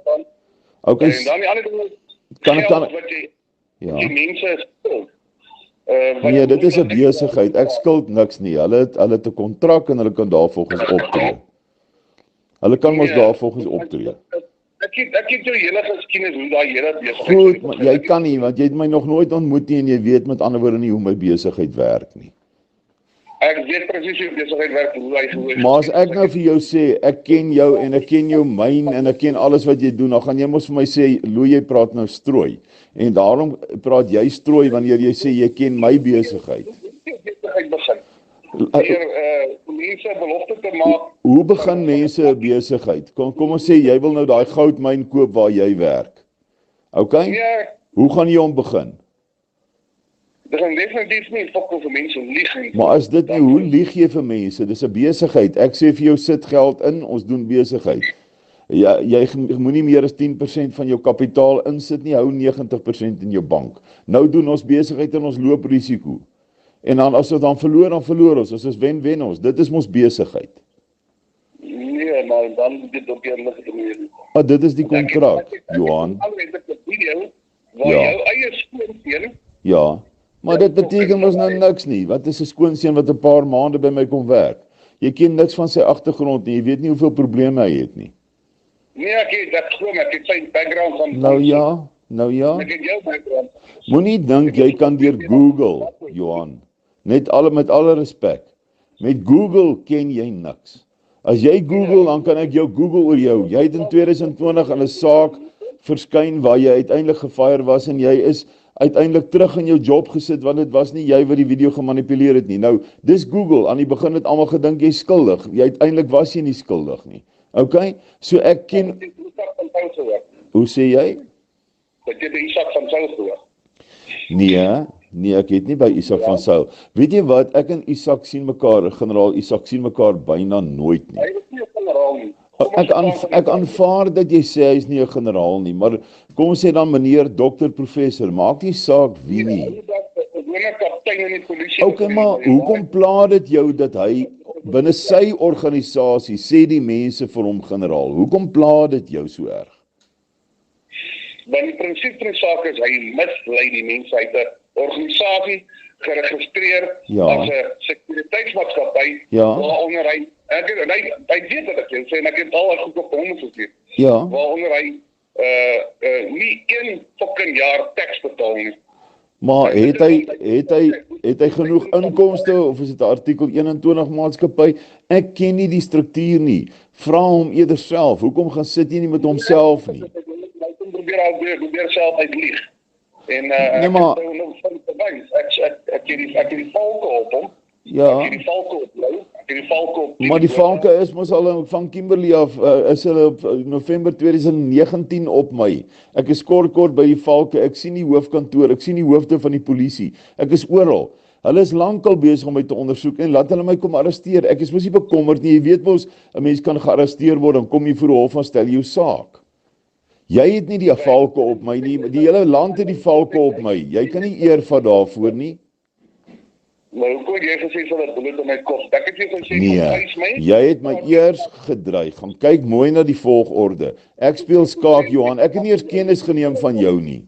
Okay, En dan die ander ding is, kan wat jy ja. die mense skuld. Nee, dit is 'n besigheid. Ek skuld niks nie. Hulle het 'n kontrak en hulle kan daarvolgens optree. Hulle kan mos daarvolgens optree. Ek het jou hele geskiedenis hoe daai hele besigheid. Goed, maar jy kan nie, want jy het my nog nooit ontmoet nie en jy weet met ander woorde nie hoe my besigheid werk nie. Ek weet presies hoe besigheid werk en hoe hy gehoor. Maar as ek nou vir jou sê, ek ken jou en ek ken jou myn en ek ken alles wat jy doen, dan gaan jy mos vir my sê, Louw, jy praat nou strooi. En daarom praat jy strooi wanneer jy sê jy ken my besigheid. Besigheid begin. Mense belofte te maak. Hoe begin mense 'n besigheid? Kom ons sê jy wil nou daai goudmyn koop waar jy werk. Okay? Nee, Hoe gaan jy hom begin? dit gaan definitief nie fokol vir mense lieg nie. Maar as dit nie, hoe lieg jy vir mense? Dis 'n besigheid. Ek sê vir jou sit geld in, ons doen besigheid. Ja, jy moenie meer as 10% van jou kapitaal insit nie, hou 90% in jou bank. Nou doen ons besigheid en ons loop risiko. En dan as ons dan verloor ons. As ons wen ons. Dit is mos besigheid. Nee, maar dan dit op jou lig nie. Maar dit is die kontrak, Johan. Alweer dit video waar Ja. jou eie skoonseun Ja. Maar dit beteken mos nou niks nie. Wat is 'n skoonseun wat 'n paar maande by my kom werk? Jy ken niks van sy agtergrond nie. Jy weet nie hoeveel probleme hy het nie. Nee, ek het sy background van Nou ja. Ek het jou background. Moenie dink jy kan deur Google, Johan. Met alle respek. Met Google ken jy niks. As jy Google, dan kan ek jou Google oor jou. Jy het in 2020 in 'n saak verskyn waar jy uiteindelik gefire was en jy is uiteindelik terug in jou job gesit want dit was nie jy wat die video gemanipuleer het nie. Nou, dis Google. Aan die begin het almal gedink jy's skuldig. Jy uiteindelik was jy nie skuldig nie. Okay? So ek ken Hoe sê jy? Dat jy die Isak van Saul gehoor. Nee, ek het nie by Isak van Sail. Weet jy wat? Ek en Isak sien mekaar, generaal Isak sien mekaar byna nooit nie. Hy is nie 'n generaal nie. Ek aanvaar dat jy sê hy is nie 'n generaal nie, maar kom ons sê dan meneer dokter professor, maak nie saak wie nie. Hy is 'n kaptein in die polisie. Okay, maar hoekom pla dit jou dat hy binne sy organisasie sê die mense vir hom generaal? Hoekom pla dit jou so erg? Want die prinsip van die saak is hy mislei die mense uit 'n organisasie geregistreer as 'n sekuriteitsmaatskappy waaronder hy weet dat ek sê en ek het al goed op hom gestuur. Waaronder hy nie 1 fucking jaar teks betaal nie. Maar het hy genoeg inkomste of is dit 'n artikel 21 maatskappy? Ek ken nie die struktuur nie. Vra hom eerder self. Hoekom gaan sit jy nie met homself nie? Hy probeer self uitlieg. En ek het nou van bewys. Ek het die valke op hom. Ja. Ek het die valke op jou. Ek het die valke op. Maar die valke is mos al van Kimberley af is hulle op November 2019 op my. Ek is kort by die valke. Ek sien die hoofkantoor, ek sien die hoofde van die polisie. Ek is oral. Hulle is lankal besig om my te ondersoek en laat hulle my kom arresteer. Ek is mos nie bekommerd nie. Jy weet mos, 'n mens kan gearresteer word, dan kom jy voor 'n hof en stel jou saak. Jy het nie die valke op my nie, die hele land het die valke op my. Jy kan nie eer van daarvoor nie. Maar hoe kon jy gesê dat bullet op my kop? Ek het jy gesê Nee, jy het my eers gedreig. Gaan kyk mooi na die volgorde. Ek speel skaak, Johan. Ek het nie eers kennis geneem van jou nie.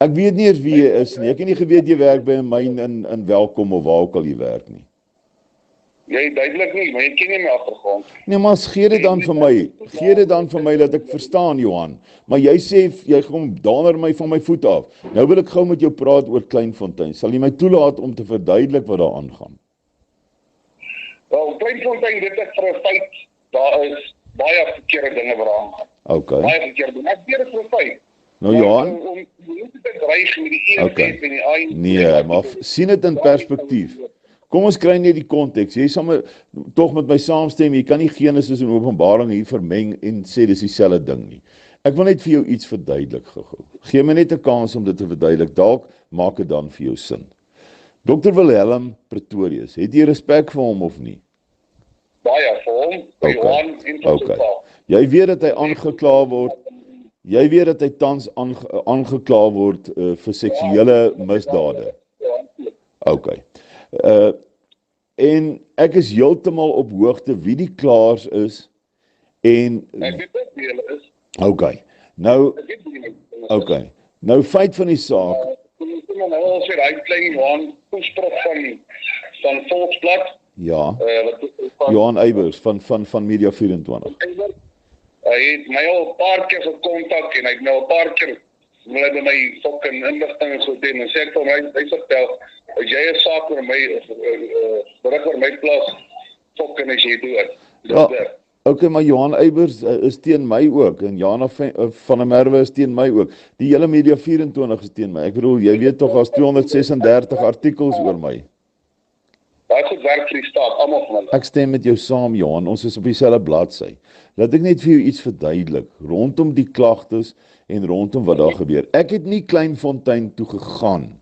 Ek weet nie eers wie jy is nie. Ek het nie geweet jy werk by 'n myn in Welkom of waar ook al jy werk nie. Jy duidelik nie, maar jy ken nie my agtergrond. Nee, maar gee dit dan vir my. Gee dit dan vir my dat ek verstaan, Johan. Maar jy sê jy kom dander my van my voet af. Nou wil ek gou met jou praat oor Kleinfontein. Sal jy my toelaat om te verduidelik wat daar aangaan? Wel, Kleinfontein, dit is vir 'n feit. Daar is baie verkeerde dinge wat daar aangaan. Okay. Baie verkeerde dinge. Ek weet dit vir 'n feit. Nou Johan, Om nie te dreig met die EFF en die ANC. nee, maar sien dit in perspektief. Kom ons kry net die konteks. Jy sal tog met my saamstem, jy kan nie Genesis en Openbaring hier vermeng en sê dis dieselfde ding nie. Ek wil net vir jou iets verduidelik gou. Gee my net 'n kans om dit te verduidelik. Dalk maak dit dan vir jou sin. Dr. Wilhelm Pretorius, het jy respek vir hom of nie? Baie vir hom, vir Johan en vir sy pa. Jy weet dat hy aangekla word. Jy weet dat hy tans aangekla word vir seksuele misdade. Okay. En ek is heeltemal op hoogte wie die klaars is en Ek weet nie wie hulle is. okay. Nou Ek weet nie wie hulle is. okay. Nou feit van die saak. Kom nou al sê hy klein Johan toesprek van Volksblad. Ja. Wat Johan Eybers van Media 24. Hy het my al 'n paar keer gekontak en hy het nou 'n paar keer wil by my fucking inligting en so teen en sê ek vir hy vertel as jy 'n saak oor my berig oor my plaas fucking as jy dood. Ja, okay, maar Johan Eybers is teen my ook en Jana van der Merwe is teen my ook. Die hele Media 24 is teen my. Ek bedoel, jy weet tog as 236 artikels oor my. Baie goed werk vir die staat, almal van hulle. Ek stem met jou saam, Johan. Ons is op dieselfde bladsy. Laat ek net vir jou iets verduidelik rondom die klagtes en rondom wat daar gebeur. Ek het nie Kleinfontein toe gegaan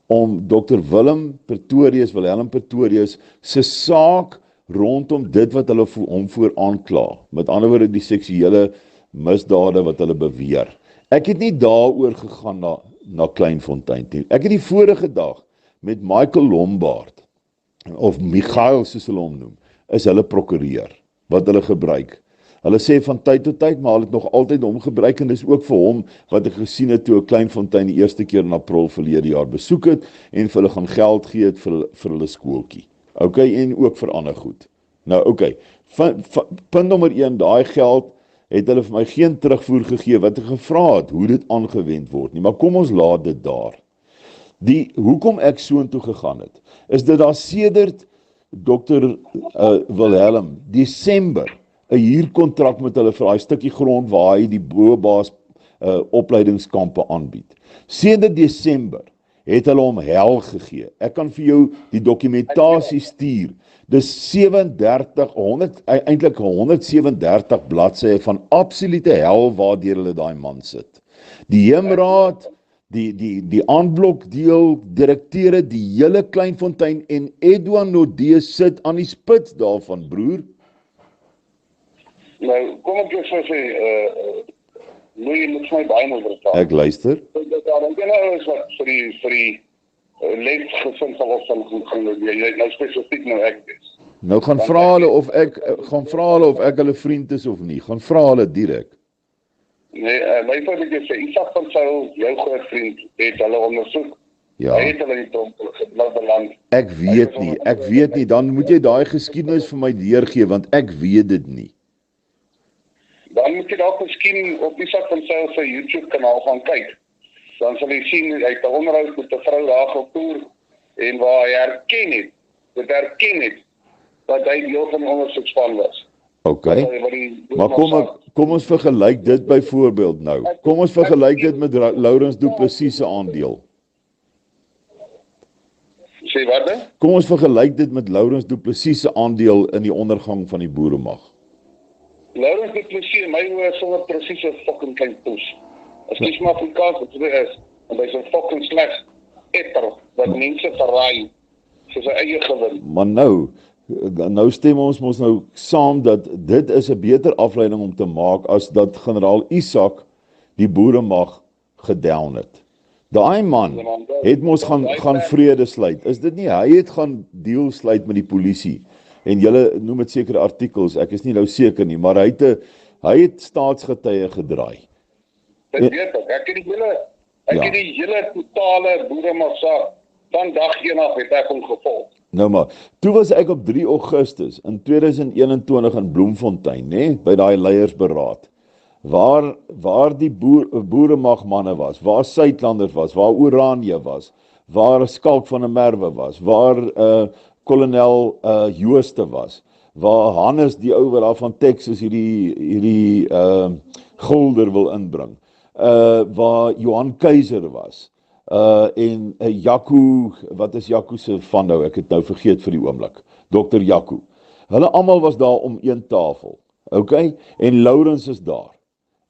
om Dr. Wilhelm Pretorius se saak rondom dit wat hulle hom voor aankla. Met ander woorde die seksuele misdade wat hulle beweer. Ek het nie daaroor gegaan na Kleinfontein toe. Ek het die vorige dag met Michael Lombard of Michael soos hulle hom noem, is hulle prokureur wat hulle gebruik. Hulle sê van tyd tot tyd, maar hulle het nog altyd hom gebruik en dis ook vir hom wat ek gesien het toe ek Kleinfontein die eerste keer in April verlede jaar besoek het en vir hulle gaan geld gee het vir hulle skooltjie. Okay, en ook vir ander goed. Nou okay, punt nommer 1, daai geld het hulle vir my geen terugvoer gegee wat ek gevra het hoe dit aangewend word nie, maar kom ons laat dit daar. Hoekom ek soontoe gegaan het, is dit daar sedert Dr. Wilhelm Desember 'n huurkontrak met hulle vir daai stukkie grond waar hy die bobaas opleidingskampe aanbied. Sedert Desember het hulle hom hel gegee. Ek kan vir jou die dokumentasie stuur. Dis eintlik 137 bladsye van absolute hel waardeur hulle daai man sit. Die Heemraad, die aanblokdeel, direkteure, die hele Kleinfontein en Edouard Nodé sit aan die spits daarvan, broer. Nou, kom ek jou sê, jy moet my baie nou vertel. Ek luister. Daar is wat vir die lens gevind van jy nou spesifiek nou ek is. Nou gaan vra hulle of ek hulle vriend is of nie. Gaan vra hulle direk. Nee, my vriend het gesê, Isak van Sail, jou groot vriend, het hulle ondersoek. Ja. Hy het hulle nie beland. Ek weet nie, dan moet jy daai geskiedenis vir my deurgee, want ek weet dit nie. Dan moet jy dalk miskien op Isak van Sail se YouTube kanaal gaan kyk. Dan sal jy sien, hy het 'n onderhoud met 'n vrou daar gevoer, en waar hy erken het, dat hy deel van die ondersoekspan was. Okay, maar kom ons vergelyk dit byvoorbeeld nou. Kom ons vergelyk dit met Laurens Du Plessis se aandeel. Sê wat? Kom ons vergelyk dit met Laurens Du Plessis se aandeel in die ondergang van die boeremag. Laurens Du Plessis, my oor sonder presies 'n fucking klein poes. As jy maar Afrikaans wat dit is, en hy's 'n fucking sleg etter wat mense verraai vir sy eie gewin. Maar nou stem ons mos nou saam dat dit is 'n beter afleiding om te maak as dat generaal Isak die boeremag gedown het. Daai man het mos gaan vrede sluit. Is dit nie? Hy het gaan deal sluit met die polisie. En julle noem dit sekere artikels, ek is nie nou seker nie, maar hy het staatsgetuie gedraai. Dit weet ek het die hele totale boeremagsaak van dag 1 af het ek hom gevolg. Nou maar, toe was ek op 3 Augustus in 2021 in Bloemfontein, by daai leiersberaad, waar die boeremagmanne was, waar Suidlanders was, waar Oranje was, waar Skalk van der Merwe was, waar kolonel Jooste was, waar Hannes die ou wat daar van Texas hierdie gulder wil inbring, waar Johan Keiser was, en Jaco, wat is Jaco se van nou, ek het nou vergeet vir die oomblik, Dr. Jaco. Hulle almal was daar om een tafel, okay? En Lourens is daar.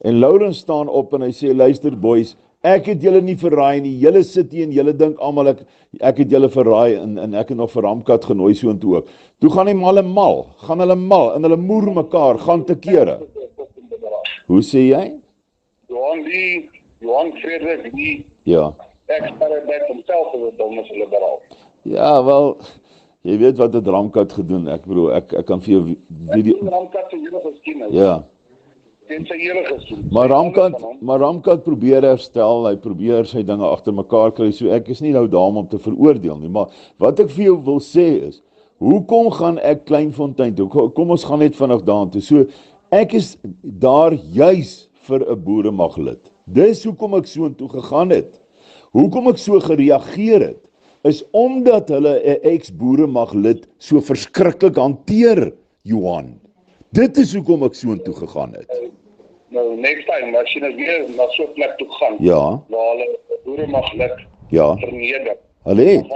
En Lourens staan op en hy sê, luister boys, ek het julle nie verraai nie, julle sit hier en julle dink almal ek het julle verraai en ek het nog vir Ramkat genooi so en toe ook. Toe gaan hulle mal en hulle moer mekaar, gaan te kere. Hoe sê jy? Johan Frederik Lee, ja. Experiment homself as 'n domme liberaal. Ja, wel, jy weet wat het Ramkat gedoen, ek bedoel, ek kan vir jou Ramkat se hele geskiedenis. Ja. En sy hele geskiedenis. Maar Ramkat probeer herstel, hy probeer sy dinge agter mekaar kry, so ek is nie nou daar om te veroordeel nie, maar wat ek vir jou wil sê is, hoekom gaan ek Kleinfontein toe? Kom ons gaan net vinnig daartoe. So, ek is daar juis vir 'n boeremaglid. Dis hoekom ek so intoe gegaan het. Hoekom ek so gereageer het, is omdat hulle 'n ex-boeremaglid so verskriklik hanteer, Johan. Dit is hoekom ek so intoe gegaan het. Nou, next time, as jy nou weer na so 'n plek toe gaan, ja, waar hulle boeremaglid verneder. Hulle het.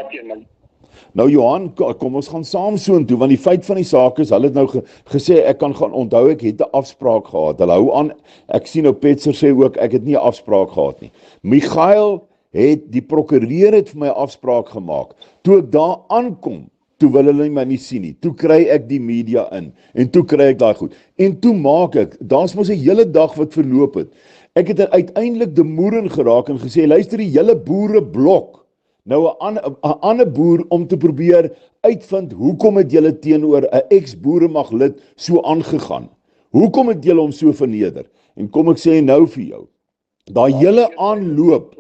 Nou Johan, kom ons gaan saam so intoe, want die feit van die saak is, hulle het nou gesê, ek kan gaan onthou, ek het 'n afspraak gehad. Hulle hou aan, ek sien nou Petser sê ook, ek het nie 'n afspraak gehad nie. Michael die prokureur het vir my 'n afspraak gemaak. Toe ek daar aankom, toe wil hulle my nie sien nie. Toe kry ek die media in, en toe kry ek daai goed. En toe maak ek, daar's mos 'n hele dag wat verloop het. Ek het uiteindelik de moeren geraak en gesê, luister die hele boereblok, nou 'n ander boer om te probeer uitvind, hoekom het julle teenoor 'n ex-boeremaglid so aangegaan? Hoekom het julle hom so verneder? En kom ek sê nou vir jou, daai hele aanloop,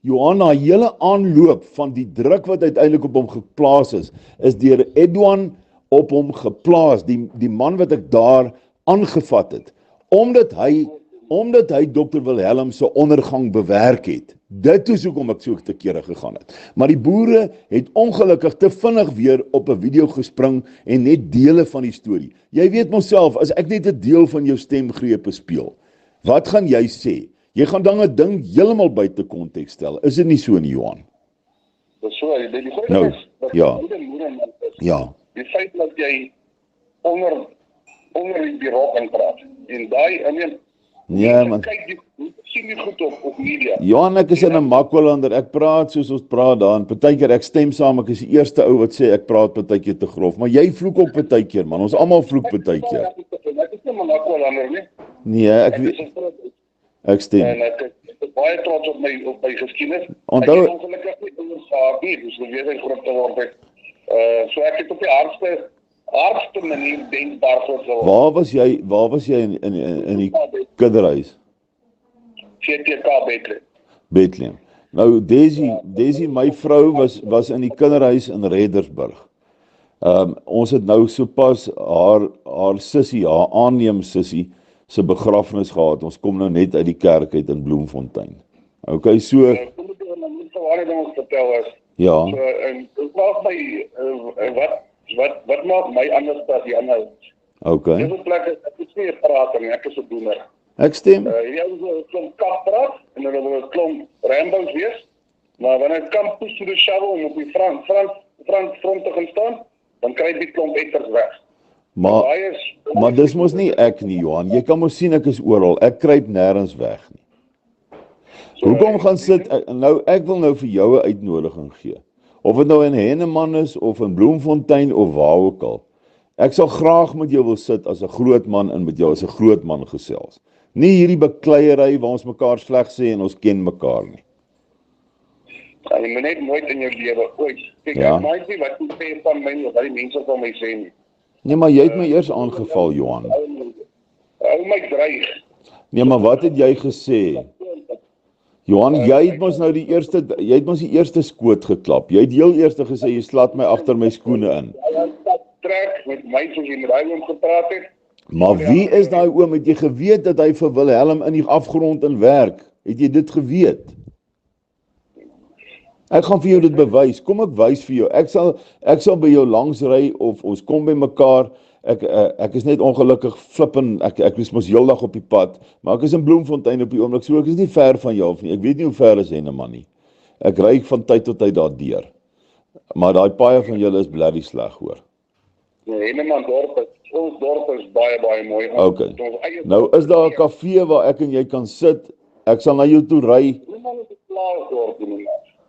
Johanna, hele aanloop van die druk wat uiteindelik op hom geplaas is deur Edwan op hom geplaas, die man wat ek daar aangevat het, omdat hy Dr. Wilhelm se ondergang bewerk het. Dit is hoekom ek so te kere gegaan het. Maar die boere het ongelukkig te vinnig weer op 'n video gespring en net dele van die storie. Jy weet mos self, as ek net 'n deel van jou stemgrepe speel, wat gaan jy sê? Jy gaan dan 'n ding heeltemal buite konteks stel. Is dit nie so nie, Johan? Dis so, die nou, ja. Ja. Die feit dat jy onder die rok in praat. En daai, ja, man. Kyk, jy sien nie goed op media. Johan, ek is in 'n Makwalander, ek praat soos ons praat daar, en partykeer ek stem saam, ek is die eerste ou wat sê ek praat partykeer te grof, maar jy vloek ook partykeer, man, ons almal vloek partykeer. Ek is nie 'n Makwalander nie. Nee, ek stem. En ek is baie trots op my geskiedenis. Onthou, ek het ongelukkig nie ouers gehad nie, dus ek weet hy groot te word het. So ek het op die hardste manier denkbaar groot geword. Waar was jy in die kinderhuis? CTK Bethlehem. Nou Daisy, my vrou was in die kinderhuis in Reddersburg. Ons het nou sopas haar sussie, haar aanneem sussie se begrafnis gehad. Ons kom nou net uit die kerk uit in Bloemfontein. Okay, so kom ek net waar dit ons vertel is. Ja. So en dit maak my wat maak my anders as die ander? Okay. Dis 'n plek ek is nie 'n prater nie, ek is 'n doener. Ek stem. Jy wil 'n klomp kap praat en dan wil 'n klomp Rambo's wees. Maar wanneer ek kan push to the shovel om op die front te gaan staan, dan kry jy die klomp etters weg. Maar dis mos nie ek nie, Johan. Jy kan mos sien ek is oral. Ek kruip nêrens weg nie. Hoekom gaan sit nou ek wil nou vir jou 'n uitnodiging gee. Of dit nou in Henneman is of in Bloemfontein of waar ook al. Ek sal graag met jou wil sit as 'n groot man en met jou as 'n groot man gesels. Nie hierdie bekleierery waar ons mekaar sleg sê en ons ken mekaar nie. Ja, jy moet net nooit in jou lewe ooit. Kyk, ek maak nie wat jy sê van my of wat die mense van my sê nie. Nee, maar jy het my eers aangeval, Johan. Hou my dreig. Nee, maar wat het jy gesê? Johan, jy het mos nou die eerste skoot geklap. Jy het heel eerste gesê jy slaat my agter my skoene in. Trek met my soos jy met daai oom gepraat het. Maar wie is daai oom? Het jy geweet dat hy vir Wilhelm in die afgrond in werk? Het jy dit geweet? Ek gaan vir jou dit bewys. Kom ek wys vir jou. Ek sal by jou langs ry of ons kom by mekaar. Ek is net ongelukkig flippen. Ek is mos heeldag op die pad, maar ek is in Bloemfontein op die oomblik, so ek is nie ver van jou af nie. Ek weet nie hoe ver is Henneman nie. Ek ry van tyd tot tyd daar deur. Maar daai paaie van julle is bloody sleg, hoor. Nee, Henneman dorp, ons dorp is baie mooi. Okay. Nou is daar 'n kafee waar ek en jy kan sit. Ek sal na jou toe ry.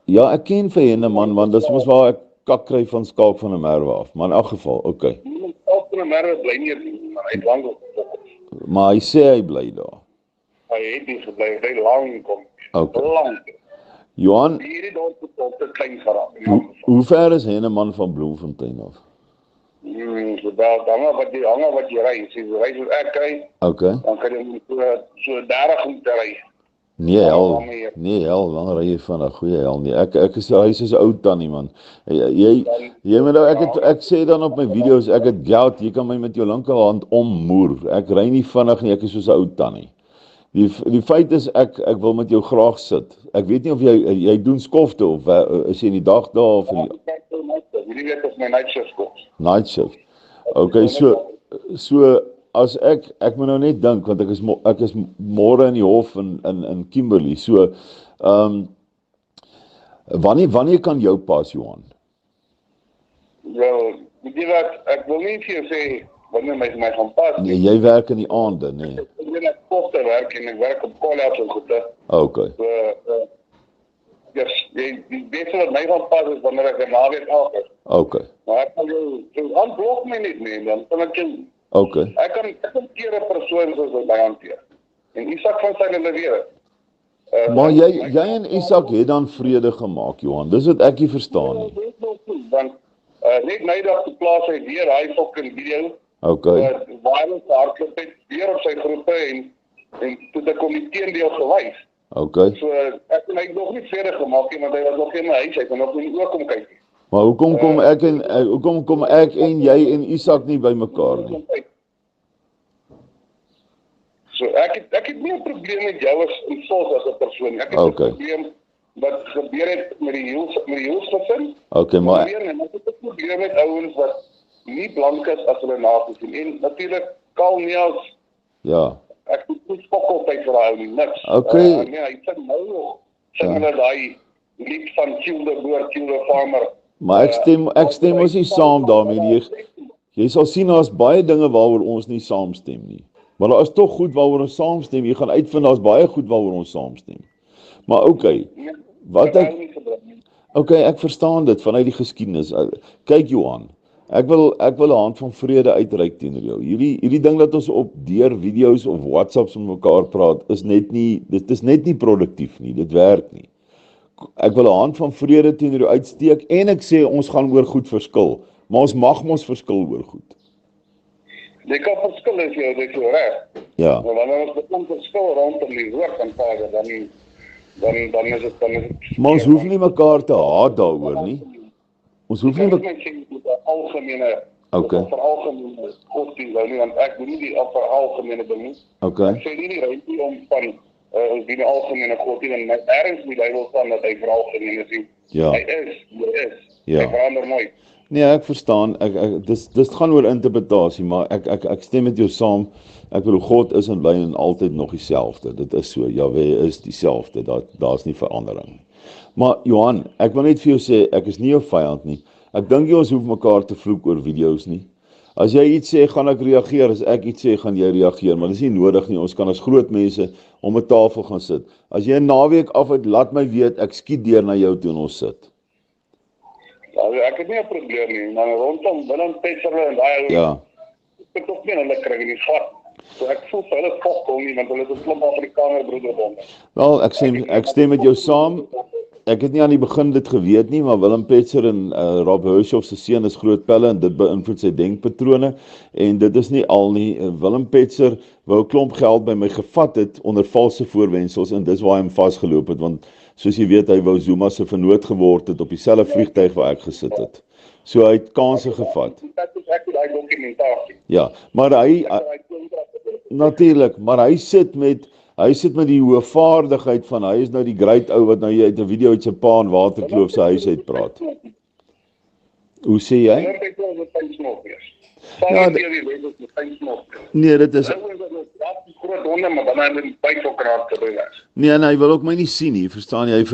Ja, ek ken vir Henneman, want dis mos waar ek kak kry van Skalk van 'n Merwe af. Maar in elk geval, okay. Skalk van 'n Merwe bly nie, maar hy het lank op. Maar hy sê hy bly daar. Hy het nie gebly, hy lank kom. Okay. Lank. Johan, hierdie dorp het te klein geraak. Hoe ver is Henneman van Bloemfontein af? So daar hang wat jy ry. As jy ry soos ek ry, okay. Dan kan jy so 30 minute ry. Nee, dan ry jy van 'n goeie hel nie. Ek is huis is 'n ou tannie man. Jy moet nou ek sê dan op my video's ek het geld, jy kan my met jou linkerhand ommoer. Ek ry nie vinnig nie, ek is soos 'n ou tannie. Die feit is ek wil met jou graag sit. Ek weet nie of jy doen skofte of is jy in die dag daar of in die week is my night shift kom. Night shift. Okay, so as ek moet nou net dink want ek is môre in die hof in Kimberley. So wanneer kan jou pas, Johan? Wel, weet jy wat, ek wil nie vir jou sê wanneer my gaan pas. Nee, jy werk in die aande, nee. Ek doen ek kofte werk en ek werk op call-outs en goede. Okay. So die beste wat my gaan pas is wanneer ek 'n naweek af is. Okay. Maar ek kan jou aanblok my net nie, dan kan ek jou. Okay. Ek kan keer 'n persoon soos by hanteer. En Isak van sy hulle weer. Maar jy en Isak het dan vrede gemaak, Johan. Dis wat ek nie verstaan nie. Want net nydag te plaas hy weer hy fucking video. Okay. Waar ons hardloop het weer op sy groepe en toe ek kom die teendeel gewys. Okay. So ek het nog nie vrede gemaak nie, want hy was nog in my huis, hy kon nog nie oor kom kyk nie. Maar hoekom kom ek en jy en Isak nie by mekaar nie? So ek het nie 'n probleem met jou as 'n persoon. Ek het 'n probleem wat gebeur het met die Hills gesin. Okay, maar ek het 'n probleem met ouens wat nie blank is as hulle nasies nie. En natuurlik Kalnias. Ja. Ek het nie spokkeltyd vir daai ou nie, niks. Okay. Nee, hy sê nou nog. Sê hulle daai lied van Kilde Farmer. Maar ek stem mos nie saam daarmee. Jy sal sien daar's baie dinge waaroor ons nie saamstem nie. Maar daar is tog goed waaroor ons saamstem. Jy gaan uitvind daar's baie goed waaroor ons saamstem. Maar okay. Ek verstaan dit vanuit die geskiedenis. Kyk Johan, ek wil 'n hand van vrede uitreik teenoor jou. Hierdie ding dat ons op deur video's of WhatsApps met mekaar praat is net nie produktief nie. Dit werk nie. Ek wil 'n hand van vrede teenoor jou uitsteek en ek sê ons gaan oor goed verskil, maar ons mag mos verskil oor goed. Jy kan verskil as jy dit so reg. Ja. Maar wanneer ons begin verskil rondom die woord en vader dan is dit Maar ons hoef nie mekaar te haat daaroor nie. Ons hoef nie algemene veralgemene godsdienst nou nie, want ek doen nie die veralgemene ding nie. Okay. Ek sê nie die ruimte om van die algemene godsdienst en my ergens die Bybel staan dat hy veralgemene is. Ja. Hy is. Ja. Hy verander nooit. Nee, ek verstaan. Dis gaan oor interpretasie, maar ek stem met jou saam. Ek bedoel God is en bly en altyd nog dieselfde. Dit is so. Jahwe is dieselfde. Daar's nie verandering nie. Maar Johan, ek wil net vir jou sê ek is nie jou vyand nie. Ek dink jy ons hoef mekaar te vloek oor video's nie. As jy iets sê, gaan ek reageer. As ek iets sê, gaan jy reageer, maar dis nie nodig nie. Ons kan as groot mense om 'n tafel gaan sit. As jy 'n naweek af het, laat my weet, ek skiet deur na jou toe en ons sit. Ja, ek het nie 'n probleem nie, maar rondom Willem Petserle en daai ja. Ek het ook nie hulle kry nie vat. So ek voel vir hulle fokol nie, want hulle is 'n klomp Afrikaner broederbonde. Wel, ek stem met jou saam. Ek het nie aan die begin dit geweet nie, maar Willem Petzer en Rob Hirschhoff se seun is groot pelle en dit beïnvloed sy denkpatrone en dit is nie al nie. Willem Petzer wou 'n klomp geld by my gevat het onder valse voorwendsels en dis waar hy hom vasgeloop het, want soos jy weet, hy wou Zuma se vernoot geword het op dieselfde vliegtuig waar ek gesit het. So hy het kanse gevat. Dit is ek daai dokumentasie. Ja, maar hy natuurlik, maar hy sit met die hoë vaardigheid van hy is nou die great ou wat nou jy uit 'n video uit sy pa in Waterkloof se huis uit praat. Hoe sê jy? Ja, nee, dit is groot honde, maar dan het hy byfokraak te doen. Nee, en hy wil ook my nie sien nie, verstaan jy? Hy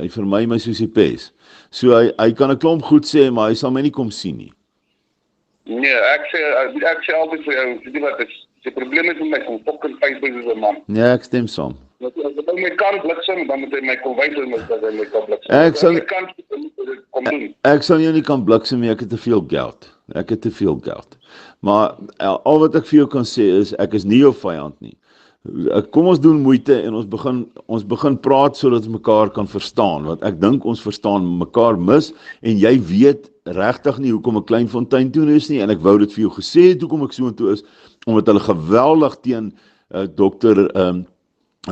vermy my soos die pes. So hy kan 'n klomp goed sê, maar hy sal my nie kom sien nie. Nee, ek sê altyd vir jou, weet jy wat is die probleem is met my kom fucking Facebook is 'n man. Nee, ek stem saam. As hy my kan bliksem, dan moet hy my kom wys dat hy my kan bliksem. Ek sal jou nie kan bliksem nie, ek het te veel geld. Maar al wat ek vir jou kan sê is, ek is nie jou vyand nie. Kom ons doen moeite en ons begin praat sodat ons mekaar kan verstaan, want ek dink ons verstaan mekaar mis en jy weet regtig nie hoekom ek Kleinfontein toe is nie en ek wou dit vir jou gesê het hoekom ek so intoe is, omdat hulle geweldig teen Dr.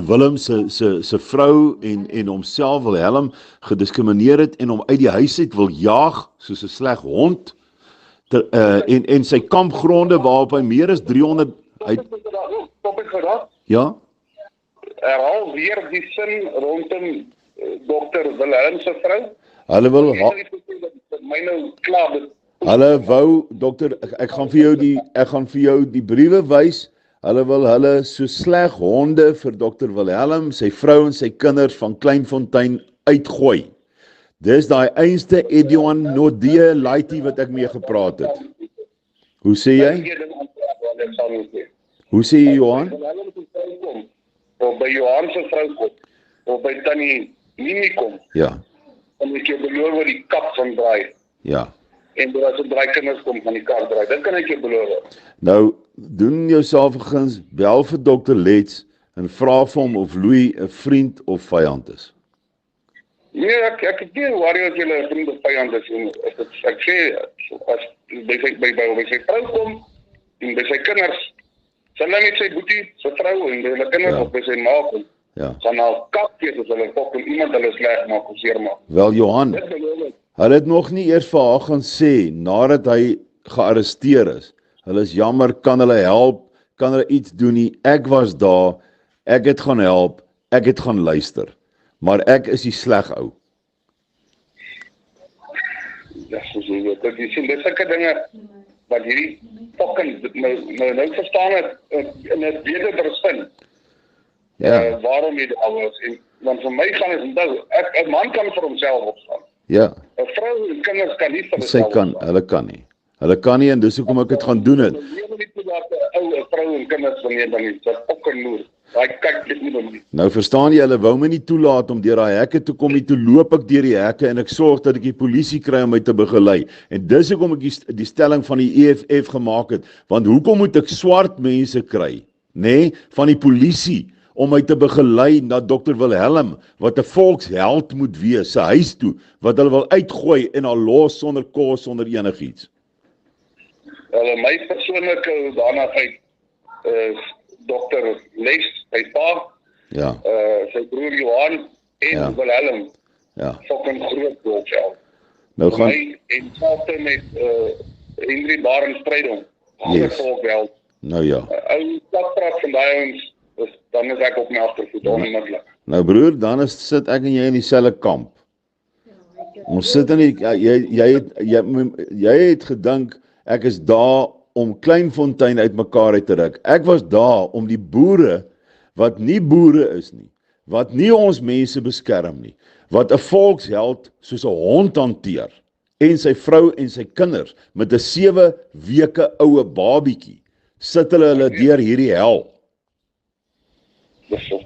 Willem se vrou en homself Wilhelm gediskrimineer het en hom uit die huis uit wil jaag soos 'n sleg hond en sy kampgronde waarop hy meer as 300 Ja? Herhaal weer die sin rondom Dr. Wilhelm se vrou. Hulle wil my nou klaar. Hulle wou ek gaan vir jou die briewe wys. Hulle wil hulle so sleg honde vir Dr. Wilhelm, sy vrou en sy kinders van Kleinfontein uitgooi. Dis daai einste Edouan Nodee Laiti wat ek mee gepraat het. Hoe sê jy? Hoe sê jy, Johan? Of by Johan se vrou kom, of by Tannie Mimi kom. Ja. En ek jou beloof oor die kap van draai. Ja. En as er 3 kinders kom van die kar draai, dan kan ek jou beloof. Nou, doen jouself 'n guns, bel vir Dr. Letts en vra vir hom of Louis 'n vriend of vyand is. Nee, ek het nie worry as jy 'n vriend of vyand is. Ek sê, as by sy vrou kom, en by sy kinders, sal hy met sy boetie, sy vrou en hulle kinders op by sy ma kom. Ja. Gaan nou kapkees as hulle fucking iemand hulle sleg maak of seer maak. Wel, Johan, hulle het nog nie eers vir haar gaan sê, nadat hy gearresteer is. Hulle is jammer, kan hulle help, kan hulle iets doen nie. Ek was daar, ek het gaan help, ek het gaan luister. Maar ek is die sleg ou. Ja, soos jy weet, dit is sulke dinge wat hierdie fucking nou verstaan het in 'n beter sin. Ja. Waarom jy alles en want vir my gaan dit onthou, 'n man kan vir homself opstaan. Ja. 'n Vrou en kinders kan nie vir Sy kan, hulle kan nie. Hulle kan nie en dis hoekom ek dit gaan doen het. Ou vrou en kinders wanneer dan nie, dat fucking noer. Daai kyk dit nie dan nie. Nou verstaan jy, hulle wou my nie toelaat om deur daai hekke te kom nie, toe loop ek deur die hekke en ek sorg dat ek die polisie kry om my te begelei. En dis hoekom ek die stelling van die EFF gemaak het, want hoekom moet ek swart mense kry, nê, van die polisie om my te begelei na Dr. Wilhelm, wat 'n volksheld moet wees, sy huis toe, wat hulle wil uitgooi en al los sonder kos, sonder enigiets. Hulle my persoonlike hoedanigheid is Dr. Les, sy pa, Ja. Sy broer Johan en Wilhelm. Ja. Fucking groot volksheld. Nou gaan My en selfs met Henry Barend Strydom. Groot volksheld. Nou ja. Ou stadpraat van daai ouens, dan is ek op my agtervoet onmiddellik. Nou broer, dan sit ek en jy in dieselfde kamp. Ons sit in die jy het gedink ek is daar om Kleinfontein uitmekaar uit te ruk. Ek was daar om die boere wat nie boere is nie, wat nie ons mense beskerm nie, wat 'n volksheld soos 'n hond hanteer en sy vrou en sy kinders met 'n 7 weke oue babietjie, sit hulle deur hierdie hel. Dis as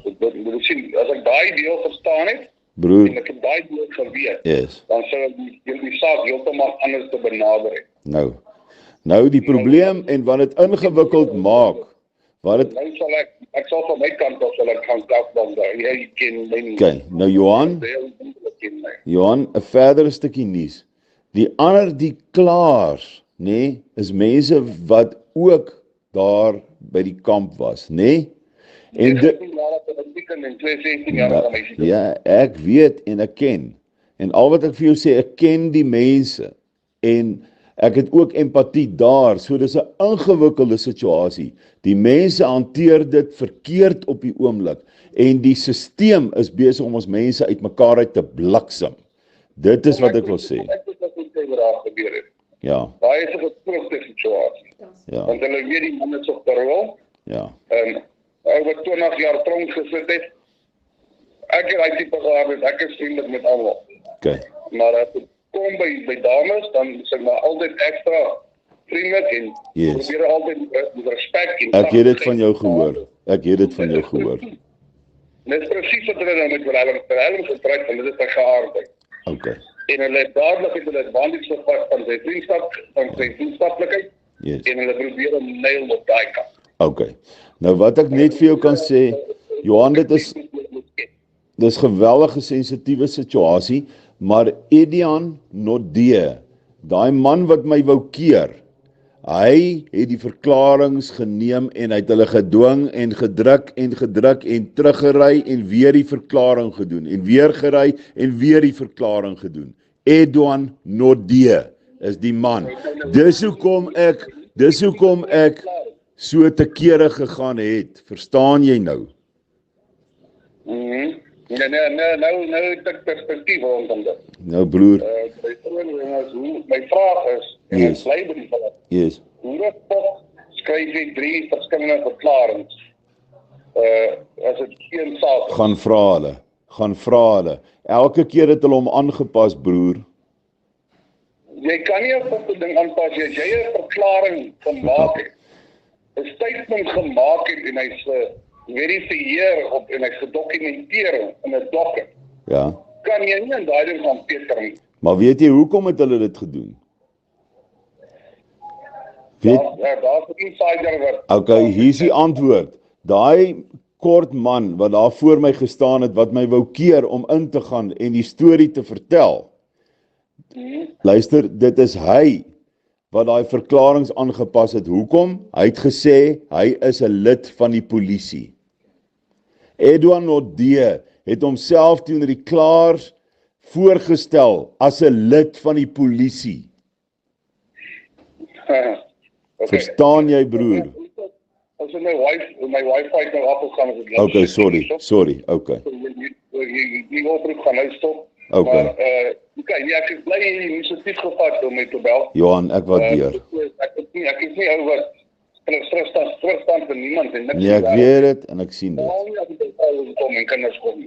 ek daai deel verstaan het, broer, en ek het daai deel geweet, yes. Dan sou ek die saak heeltemal anders te benader het. Nou die probleem en wat dit ingewikkeld maak, Wat het Nou sal ek sal van my kant af sal ek gaan kafbom daar. Jy ken my nie. Okay, nou Johan, 'n verdere stukkie nuus. Die ander die klaars, nê, is mense wat ook daar by die kamp was, nê? En ja, ek weet en ek ken. En al wat ek vir jou sê, ek ken die mense en ek het ook empatie daar, so dis 'n ingewikkelde situasie. Die mense hanteer dit verkeerd op die oomblik en die stelsel is besig om ons mense uitmekaar uit te bliksem. Dit is wat ek wil sê. Ja. Daai is 'n gesprokte situasie. Ja. Want hulle weet die man is op parol. Ja. En hy wat 20 jaar tronk gesit het. Ek het daai tipe gehad, ek is vriendelik met almal. Okay. Maar as dit kom by dames, dan is ek maar altyd extra vriendelik en probeer altyd met respek en ek het dit van jou gehoor. Ek het dit van jou gehoor. Dit is presies wat hulle nou met Willem getrek en dit is 'n geaardheid. Okay. En hulle het dadelik het hulle advantage gevat van sy vriendskaplikheid. Yes. En hulle probeer hom nail op daai kant. Okay. Nou wat ek net vir jou kan sê, Johan, dis geweldige sensitiewe situasie, maar Edian Nodee, daai man wat my wou keer, hy het die verklaringe geneem en hy het hulle gedwing en gedruk en teruggery en weer die verklaring gedoen en weer gery en weer die verklaring gedoen. Edouan Nodee is die man. Dis hoekom ek so te kere gegaan het. Verstaan jy nou? Nou het ek perspektief rondom dit. Nou broer. My vraag is, en Yes. ek bly by die vraag. Yes. Hoe skryf jy 3 verskillende verklaringe? As dit geen saak. Gaan vra hulle. Elke keer het hulle hom aangepas, broer. Jy kan nie 'n ding aanpas as jy 'n verklaring gemaak het. 'n statement gemaak het en hy's verifieer op en hy's gedokumenteer in 'n dokke. Ja. Kan jy nie in daai ding van Peter nie. Maar weet jy hoekom het hulle dit gedoen? Daar's 'n insider wat. Okay, hier's die antwoord. Daai kort man wat daar voor my gestaan het wat my wou keer om in te gaan en die storie te vertel. Luister, dit is hy wat daai verklaringe aangepas het. Hoekom? Hy het gesê hy is 'n lid van die polisie. Edouan Nodee het homself teenoor die klaars voorgestel as 'n lid van die polisie. Okay. Verstaan jy, broer? As my wifi nou afgegaan het. Okay, sorry, okay. Die oproep gaan nou stop. Okay. Maar ek is bly jy inisiatief gevat om my te bel. Johan, ek waardeer. Ek is nie ou wat terugstand vir niemand en niks. Nee, ek weet dit en ek sien dit.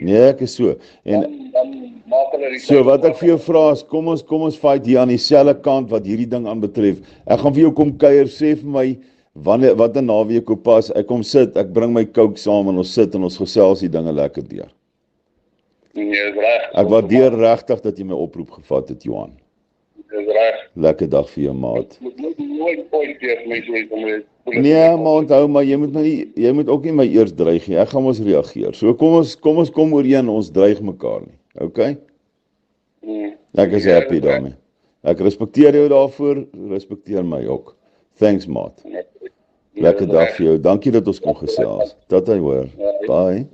Nee, ek is so. En dan maak hulle die so wat ek vir jou vra is, kom ons fight hier aan dieselfde kant wat hierdie ding aanbetref. Ek gaan vir jou kom kuier, sê vir my wat 'n naweek op pas. Ek kom sit, ek bring my coke saam en ons sit en ons gesels die dinge lekker deur. Nee, is reg. Ek waardeer regtig dat jy my oproep gevat het, Johan. Dis reg. Lekker dag vir jou, maat. Nooit ooit weer mense kom met. Nee, maar onthou maar jy moet ook nie my eers dreig nie. Ek gaan mos reageer. So kom ons kom ooreen, ons dreig mekaar nie. Okay? Ek is happy daarmee. Ek respekteer jou daarvoor, respekteer my ook. Thanks, maat. Lekker dag vir jou. Dankie dat ons kon gesels. Tot hy hoor. Bye.